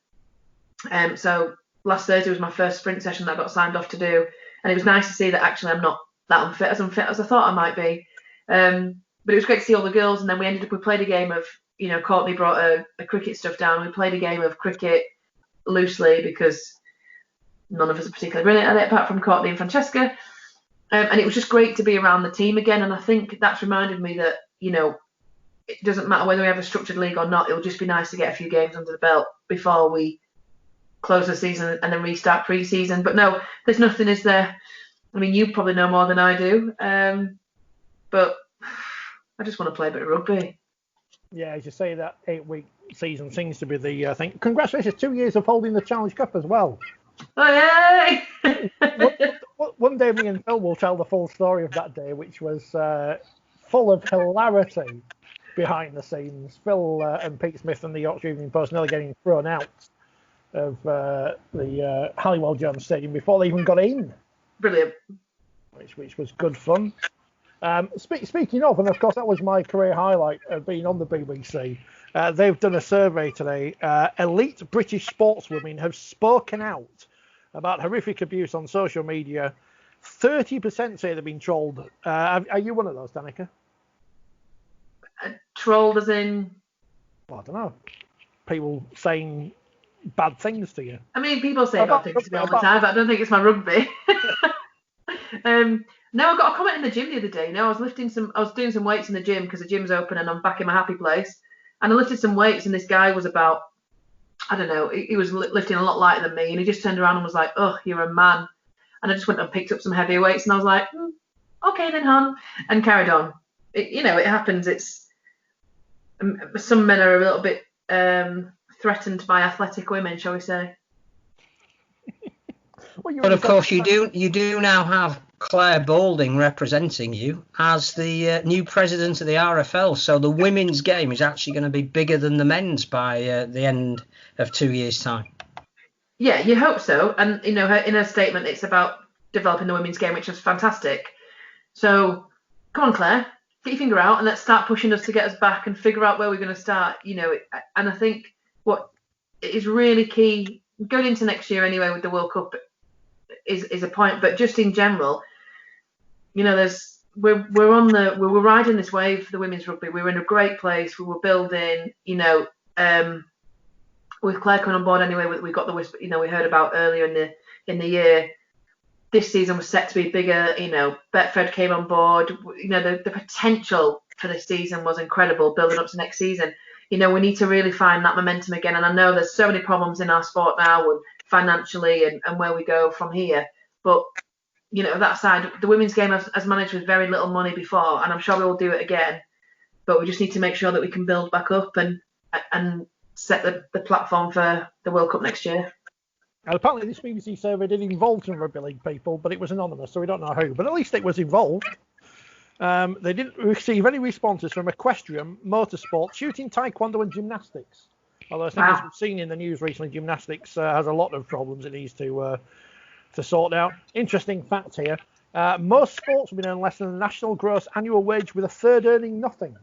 B: So last Thursday was my first sprint session that I got signed off to do, and it was nice to see that actually I'm not that unfit as I thought I might be. But it was great to see all the girls, and then we played a game of, Courtney brought a cricket stuff down. We played a game of cricket loosely because none of us are particularly brilliant at it apart from Courtney and Francesca. And it was just great to be around the team again. And I think that's reminded me that, it doesn't matter whether we have a structured league or not. It'll just be nice to get a few games under the belt before we close the season and then restart pre-season. But no, there's nothing, is there? I mean, you probably know more than I do. But I just want to play a bit of rugby.
A: Yeah, as you say, that 8-week season seems to be the thing. Congratulations, 2 years of holding the Challenge Cup as well.
B: Oh, yay!
A: One day me and Phil will tell the full story of that day, which was full of hilarity behind the scenes. Phil and Pete Smith and the Yorkshire Evening Post nearly getting thrown out of the Halliwell Jones Stadium before they even got in.
B: Brilliant.
A: Which was good fun. Speaking of, and of course that was my career highlight of being on the BBC, they've done a survey today. Elite British sportswomen have spoken out about horrific abuse on social media. 30% say they've been trolled. Are you one of those, Danika?
B: Trolled as in?
A: Well, I don't know. People saying bad things to you.
B: I mean, people say bad things to me all the time, but I don't think it's my rugby. No, I got a comment in the gym the other day. I was doing some weights in the gym because the gym's open and I'm back in my happy place. And I lifted some weights and this guy was about, I don't know, he was lifting a lot lighter than me, and he just turned around and was like, "Oh, you're a man." And I just went and picked up some heavier weights and I was like, "Okay then, hon," and carried on. It happens. It's some men are a little bit threatened by athletic women, shall we say?
C: But of course, you do now have Claire Balding representing you as the new president of the RFL. So the women's game is actually going to be bigger than the men's by the end of 2 years' time.
B: Yeah, you hope so. And in her statement, it's about developing the women's game, which is fantastic. So come on, Claire, get your finger out and let's start pushing us to get us back and figure out where we're going to start. And I think what is really key going into next year anyway with the World Cup is a point, but just in general, we're riding this wave, the women's rugby. We're in a great place. We were building, with Claire coming on board anyway. We got the whisper, we heard about earlier in the year. This season was set to be bigger. Betfred came on board. The potential for this season was incredible, building up to next season. We need to really find that momentum again. And I know there's so many problems in our sport now, and financially and where we go from here. But that side, the women's game has managed with very little money before, and I'm sure we will do it again. But we just need to make sure that we can build back up and set the platform for the World Cup next year.
A: And apparently this BBC survey did involve some Rugby League people, but it was anonymous, so we don't know who. But at least it was involved. They didn't receive any responses from equestrian, motorsport, shooting, taekwondo and gymnastics. Although I think as we've seen in the news recently, gymnastics has a lot of problems it needs to sort out. Interesting fact here. Most sportsmen earn less than the national gross annual wage, with a third earning nothing.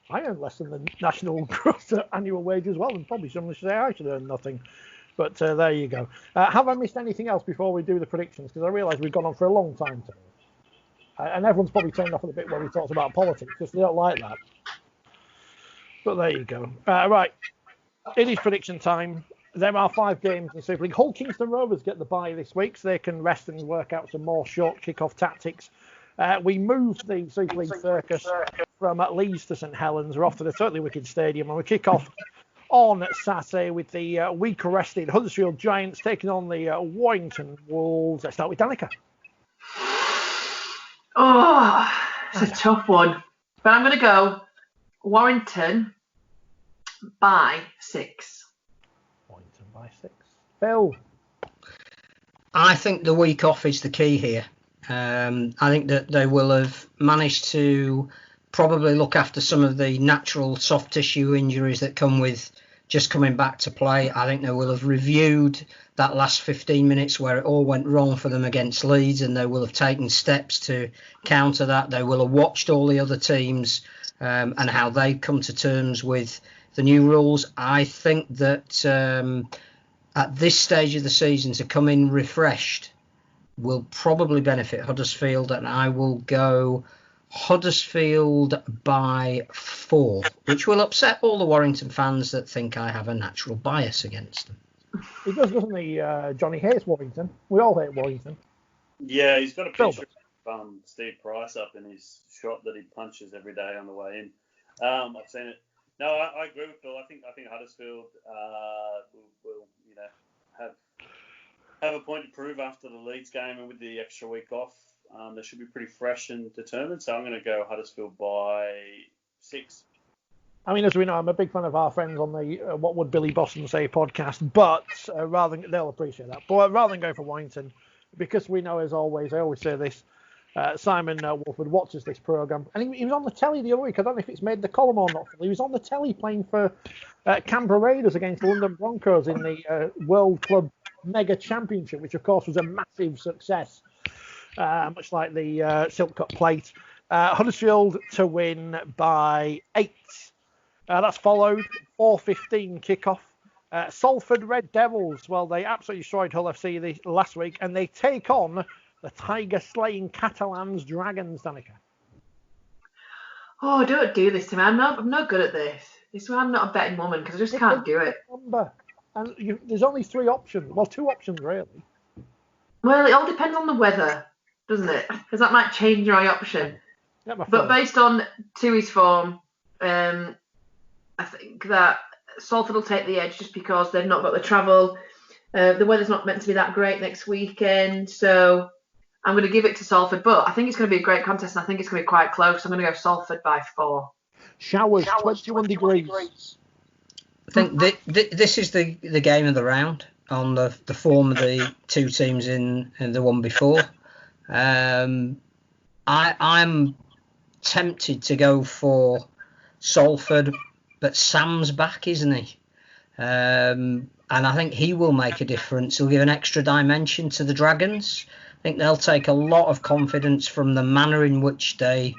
A: I earn less than the national gross annual wage as well, and probably someone should say I should earn nothing. But there you go. Have I missed anything else before we do the predictions? Because I realise we've gone on for a long time today. And everyone's probably turned off a bit when we talked about politics, because they don't like that. But there you go. Right, it is prediction time. There are 5 games in the Super League. Hull Kingston Rovers get the bye this week, so they can rest and work out some more short kick-off tactics. We moved the Super League circus from Leeds to St Helens. We're off to the totally wicked stadium, and we kick off on Saturday with the week-rested Huddersfield Giants taking on the Warrington Wolves. Let's start with Danika.
B: Oh, it's a tough one. But I'm going to go Warrington by 6.
A: Warrington by 6. Phil?
C: I think the week off is the key here. I think that they will have managed to probably look after some of the natural soft tissue injuries that come with just coming back to play. I think they will have reviewed that last 15 minutes where it all went wrong for them against Leeds, and they will have taken steps to counter that. They will have watched all the other teams and how they come to terms with the new rules. I think that at this stage of the season, to come in refreshed will probably benefit Huddersfield, and I will go Huddersfield by 4, which will upset all the Warrington fans that think I have a natural bias against them.
A: He does, doesn't he? Johnny hates Warrington. We all hate Warrington.
D: Yeah, he's got a picture of Steve Price up in his shot that he punches every day on the way in. I've seen it. No, I agree with Phil. I think Huddersfield will have a point to prove after the Leeds game, and with the extra week off, they should be pretty fresh and determined. So I'm going to go Huddersfield by 6.
A: I mean, as we know, I'm a big fan of our friends on the What Would Billy Boston Say podcast, but they'll appreciate that. But rather than go for Warrington, because we know, as always, I always say this, Simon Wolford watches this programme, and he was on the telly the other week. I don't know if it's made the column or not. He was on the telly playing for Canberra Raiders against the London Broncos in the World Club Mega Championship, which, of course, was a massive success, much like the Silk Cup plate. Huddersfield to win by 8. That's followed 4:15 kickoff. Salford Red Devils, well, they absolutely destroyed Hull FC last week, and they take on the tiger-slaying Catalans Dragons, Danika.
B: Oh, don't do this to me. I'm not good at this. This is why I'm not a betting woman, because I just can't do it.
A: And there's only 3 options. Well, 2 options, really.
B: Well, it all depends on the weather, doesn't it? Because that might change my option.
A: Yeah,
B: but based on Tui's form, I think that Salford will take the edge just because they've not got the travel. The weather's not meant to be that great next weekend, so I'm going to give it to Salford. But I think it's going to be a great contest, and I think it's going to be quite close. I'm going to go Salford by 4.
A: Showers 21 degrees.
C: I think this is the game of the round on the form of the 2 teams in the one before. I'm tempted to go for Salford, but Sam's back, isn't he? And I think he will make a difference. He'll give an extra dimension to the Dragons. I think they'll take a lot of confidence from the manner in which they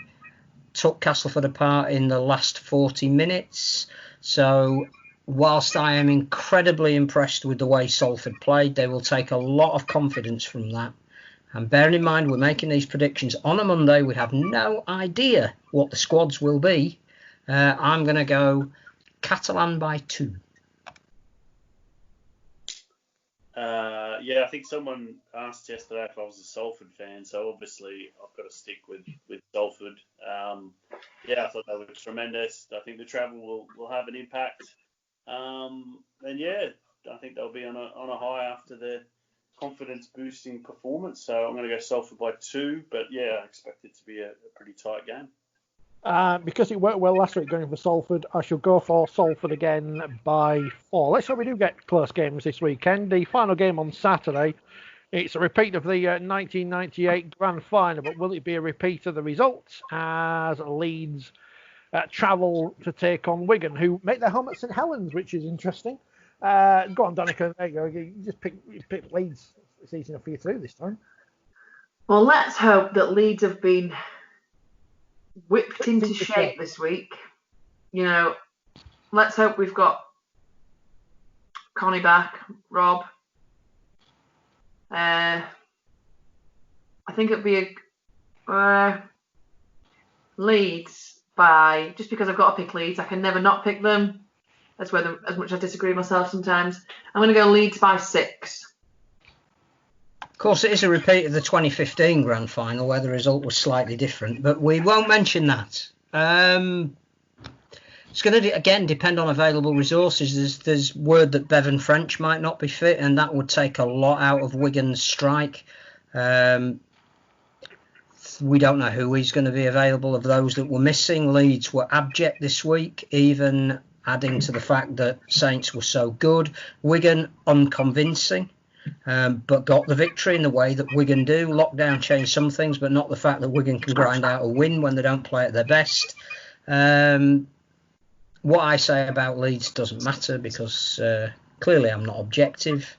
C: took Castleford apart in the last 40 minutes. So whilst I am incredibly impressed with the way Salford played, they will take a lot of confidence from that. And bearing in mind, we're making these predictions on a Monday. We have no idea what the squads will be. I'm going to go Catalan by 2.
D: Yeah, I think someone asked yesterday if I was a Salford fan, so obviously I've got to stick with Salford. Yeah, I thought they were tremendous. I think the travel will have an impact. And yeah, I think they'll be on a high after their confidence-boosting performance. So I'm going to go Salford by 2, but yeah, I expect it to be a pretty tight game.
A: Because it worked well last week going for Salford, I shall go for Salford again by 4. Let's hope we do get close games this weekend. The final game on Saturday, it's a repeat of the 1998 Grand Final, but will it be a repeat of the results as Leeds travel to take on Wigan, who make their home at St Helens, which is interesting. Go on, Danika. There you go. You just pick Leeds. It's easy enough for you to do this time.
B: Well, let's hope that Leeds have been whipped into shape this week. You know, let's hope we've got Connie back, Rob. I think it'd be a Leeds by, just because I've got to pick Leeds, I can never not pick them. That's where as much as I disagree with myself sometimes. I'm going to go Leeds by 6.
C: Of course, it is a repeat of the 2015 grand final where the result was slightly different, but we won't mention that. It's going to, again, depend on available resources. There's word that Bevan French might not be fit, and that would take a lot out of Wigan's strike. We don't know who is going to be available of those that were missing. Leeds were abject this week, even adding to the fact that Saints were so good. Wigan, unconvincing. But got the victory in the way that Wigan do. Lockdown changed some things, but not the fact that Wigan can grind out a win when they don't play at their best. What I say about Leeds doesn't matter because clearly I'm not objective.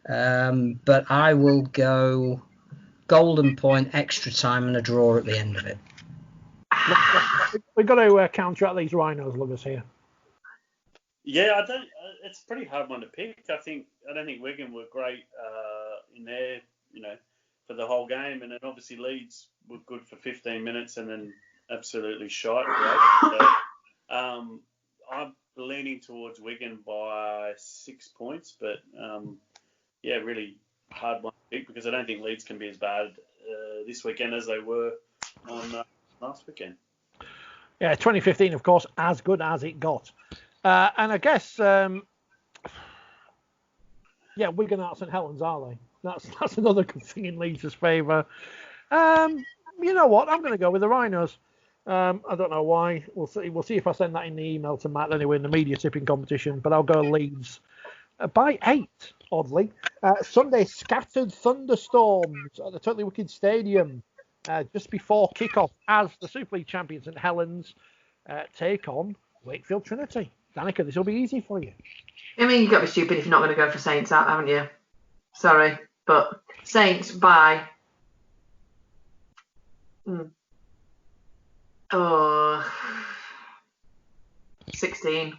C: But I will go golden point, extra time, and a draw at the end of it.
A: We've got to counteract these Rhinos lovers here.
D: Yeah, it's a pretty hard one to pick. I don't think Wigan were great in there, for the whole game, and then obviously Leeds were good for 15 minutes and then absolutely shite. Right? So, I'm leaning towards Wigan by 6 points, but really hard one to pick because I don't think Leeds can be as bad this weekend as they were on last weekend.
A: Yeah, 2015, of course, as good as it got. And I guess, Wigan aren't St Helens, are they? That's another good thing in Leeds' favour. You know what? I'm going to go with the Rhinos. I don't know why. We'll see if I send that in the email to Matt anyway in the media tipping competition. But I'll go Leeds by 8. Oddly, Sunday scattered thunderstorms at the Totally Wicked Stadium just before kick-off as the Super League champions St Helens take on Wakefield Trinity. Danika, this will be easy for you.
B: I mean, you've got to be stupid if you're not going to go for Saints out, haven't you? Sorry, but Saints by 16.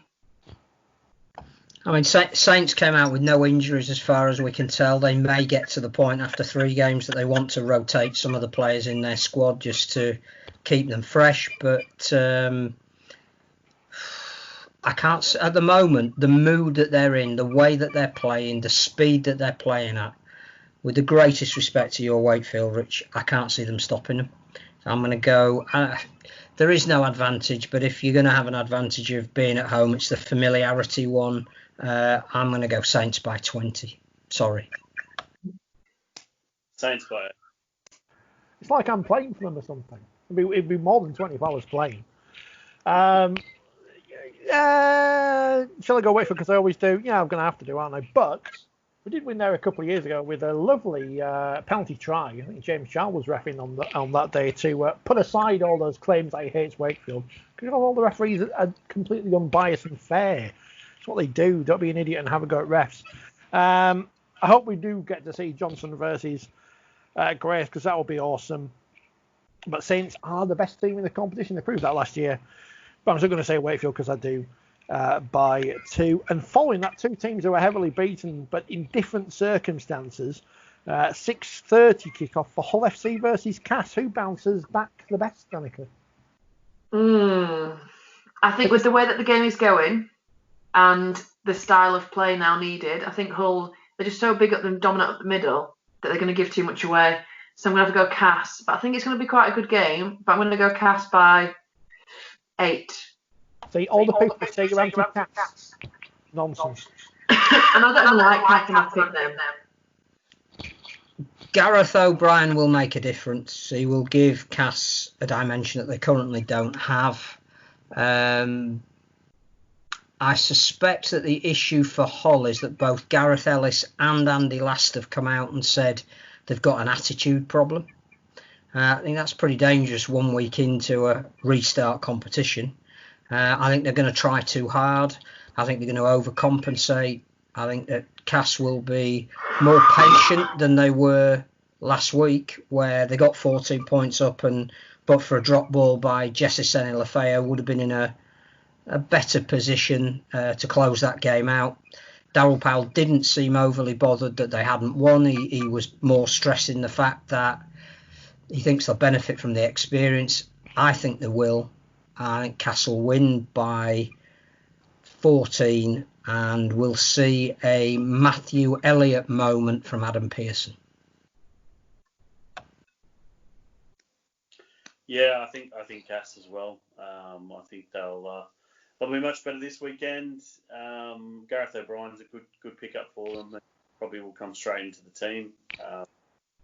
C: I mean, Saints came out with no injuries as far as we can tell. They may get to the point after 3 games that they want to rotate some of the players in their squad just to keep them fresh. But I can't, at the moment, the mood that they're in, the way that they're playing, the speed that they're playing at, with the greatest respect to your Wakefield, Rich, I can't see them stopping them. So I'm going to go... there is no advantage, but if you're going to have an advantage of being at home, it's the familiarity one. I'm going to go Saints by 20. Sorry.
D: Saints by 8.
A: It's like I'm playing for them or something. It'd be more than 20 if I was playing. Shall I go Wakefield because I always do? Yeah, I'm going to have to do, aren't I? But we did win there a couple of years ago with a lovely penalty try. I think James Charles was reffing on that day to put aside all those claims that he hates Wakefield. Because all the referees are completely unbiased and fair. That's what they do. Don't be an idiot and have a go at refs. I hope we do get to see Johnson versus Grace because that will be awesome. But Saints are the best team in the competition. They proved that last year. But I'm still going to say Wakefield because I do. By 2. And following that, 2 teams who are heavily beaten, but in different circumstances. 6:30 kickoff for Hull FC versus Cass. Who bounces back the best, Danika?
B: I think with the way that the game is going and the style of play now needed, I think Hull, they're just so big up and dominant up the middle that they're going to give too much away. So I'm going to have to go Cass. But I think it's going to be quite a good game. But I'm going to go Cass by 8.
A: See, all the people say you're anti-Cass. Nonsense.
B: And I don't even like Cass and I pick them.
C: Gareth O'Brien will make a difference. He will give Cass a dimension that they currently don't have. I suspect that the issue for Hull is that both Gareth Ellis and Andy Last have come out and said they've got an attitude problem. I think that's pretty dangerous 1 week into a restart competition. I think they're going to try too hard. I think they're going to overcompensate. I think that Cass will be more patient than they were last week, where they got 14 points up, but for a drop ball by Jesse Lafayette would have been in a better position to close that game out. Darryl Powell didn't seem overly bothered that they hadn't won. He was more stressing the fact that he thinks they'll benefit from the experience. I think they will. I think Castle win by 14, and we'll see a Matthew Elliott moment from Adam Pearson.
D: Yeah, I think Cass as well. I think they'll be much better this weekend. Gareth O'Brien's a good pickup for them. They probably will come straight into the team,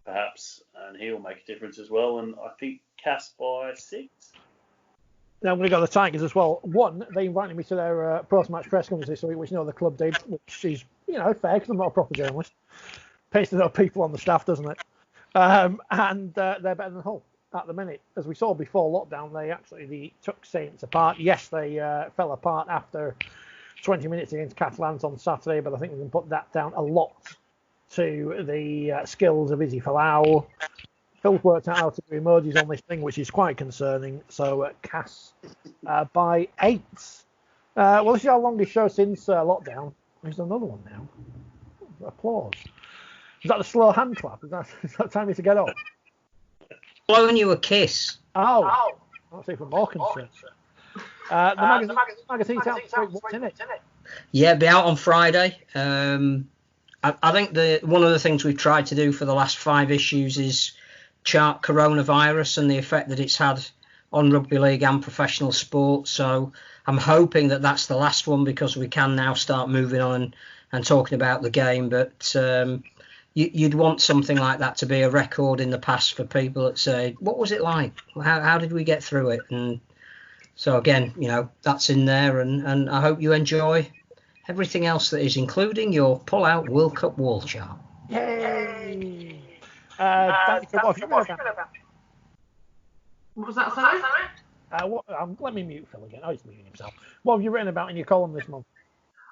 D: perhaps, and he will make a difference as well. And I think Cass by 6.
A: Now I'm going to go to the Tigers as well. One, they invited me to their post-match press conference this week, which no other club did, which is, fair because I'm not a proper journalist. Pays to know people on the staff, doesn't it? And they're better than Hull at the minute. As we saw before lockdown, they took Saints apart. Yes, they fell apart after 20 minutes against Catalans on Saturday, but I think we can put that down a lot to the skills of Israel Folau. Phil's worked out how to do emojis on this thing, which is quite concerning. So Cass by 8. Well, this is our longest show since lockdown. There's another one now. Applause. Is that the slow hand clap? Is that time to get up?
C: Blowing you a kiss.
A: Oh. That's even more concerned. The magazine's out this week. What's in it?
C: Yeah, be out on Friday. I think one of the things we've tried to do for the last 5 issues is chart coronavirus and the effect that it's had on rugby league and professional sport. So I'm hoping that that's the last one, because we can now start moving on and talking about the game. But you'd want something like that to be a record in the past for people that say, what was it like? How did we get through it? And so again, that's in there, and I hope you enjoy everything else that is, including your pull-out World Cup wall chart.
A: Yay! Danika, what have you read about?
B: What was that, sorry?
A: Let me mute Phil again. Oh, he's muting himself. What have you written about in your column this month?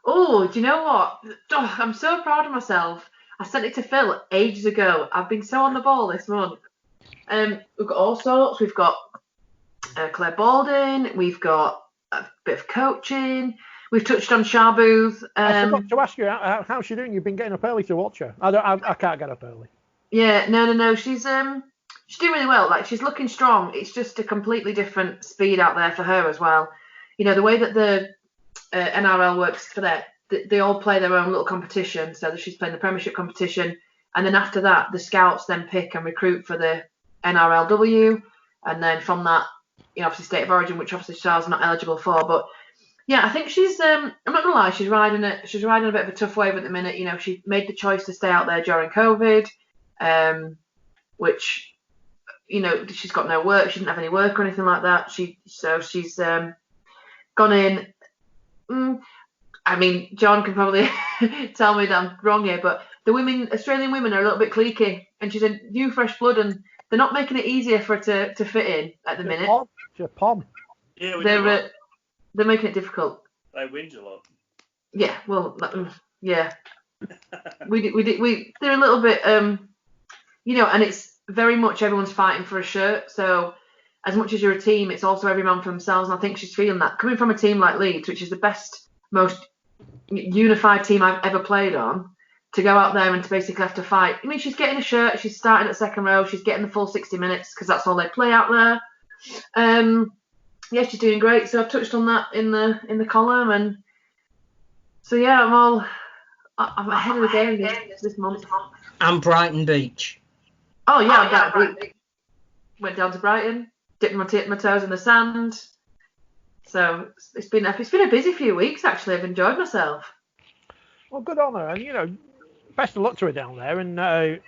B: Oh, do you know what? Oh, I'm so proud of myself. I sent it to Phil ages ago. I've been so on the ball this month. We've got all sorts. We've got Claire Balding. We've got a bit of coaching. We've touched on Sharbuth.
A: I forgot to ask you, how's she doing? You've been getting up early to watch her. I can't get up early.
B: Yeah, no. She's doing really well. Like, she's looking strong. It's just a completely different speed out there for her as well. The way that the NRL works for that, they all play their own little competition. So she's playing the Premiership competition, and then after that, the scouts then pick and recruit for the NRLW, and then from that, obviously State of Origin, which obviously Charles not eligible for. But yeah, I think she's. I'm not gonna lie, she's riding a bit of a tough wave at the minute. She made the choice to stay out there during COVID, which, she's got no work. She didn't have any work or anything like that. She's gone in. I mean, John can probably tell me that I'm wrong here, but the Australian women are a little bit cliquey, and she's a new fresh blood, and they're not making it easier for her to fit in at the minute.
A: She's a pom.
D: Yeah,
B: they're making it difficult.
D: They whinge a lot.
B: Yeah, well, yeah. They're a little bit, and it's very much everyone's fighting for a shirt. So as much as you're a team, it's also every man for themselves. And I think she's feeling that. Coming from a team like Leeds, which is the best, most unified team I've ever played on, to go out there and to basically have to fight. I mean, she's getting a shirt. She's starting at second row. She's getting the full 60 minutes because that's all they play out there. Yeah, she's doing great. So I've touched on that in the column, and so yeah, I'm ahead of the game this month.
C: And Brighton Beach.
B: Oh yeah, Brighton Beach. Went down to Brighton, dipped my toes in the sand. So it's been a busy few weeks actually. I've enjoyed myself.
A: Well, good on her, and best of luck to her down there, and I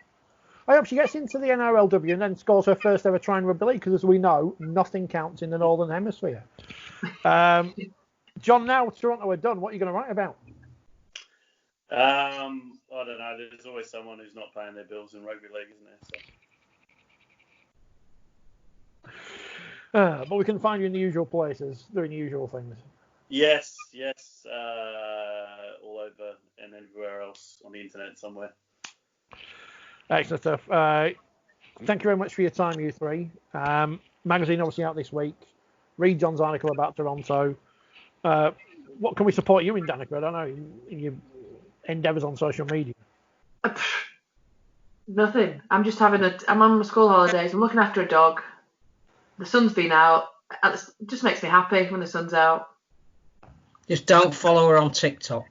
A: hope she gets into the NRLW and then scores her first ever try in rugby league, because as we know, nothing counts in the Northern Hemisphere. John, now Toronto are done, what are you going to write about?
D: I don't know. There's always someone who's not paying their bills in rugby league, isn't there? So.
A: But we can find you in the usual places, doing the usual things.
D: Yes. All over and everywhere else on the internet somewhere.
A: Excellent stuff. thank you very much for your time, you three. Magazine obviously out this week. Read John's article about Toronto. What can we support you in, Danika? I don't know, in your endeavours on social media.
B: Nothing. I'm just I'm on my school holidays. I'm looking after a dog. The sun's been out. It just makes me happy when the sun's out.
C: Just don't follow her on TikTok.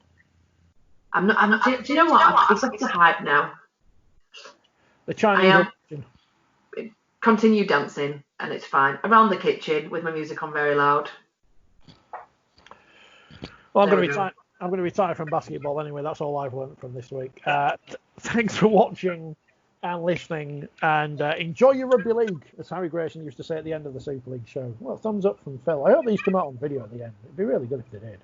B: I'm not. Do you know what? It's like the hype now.
A: The Chinese.
B: Continue dancing, and it's fine. Around the kitchen with my music on very loud.
A: Well, I'm going to retire from basketball anyway. That's all I've learned from this week. Thanks for watching and listening, and enjoy your rugby league, as Harry Grayson used to say at the end of the Super League show. Well, thumbs up from Phil. I hope these come out on video at the end. It'd be really good if they did.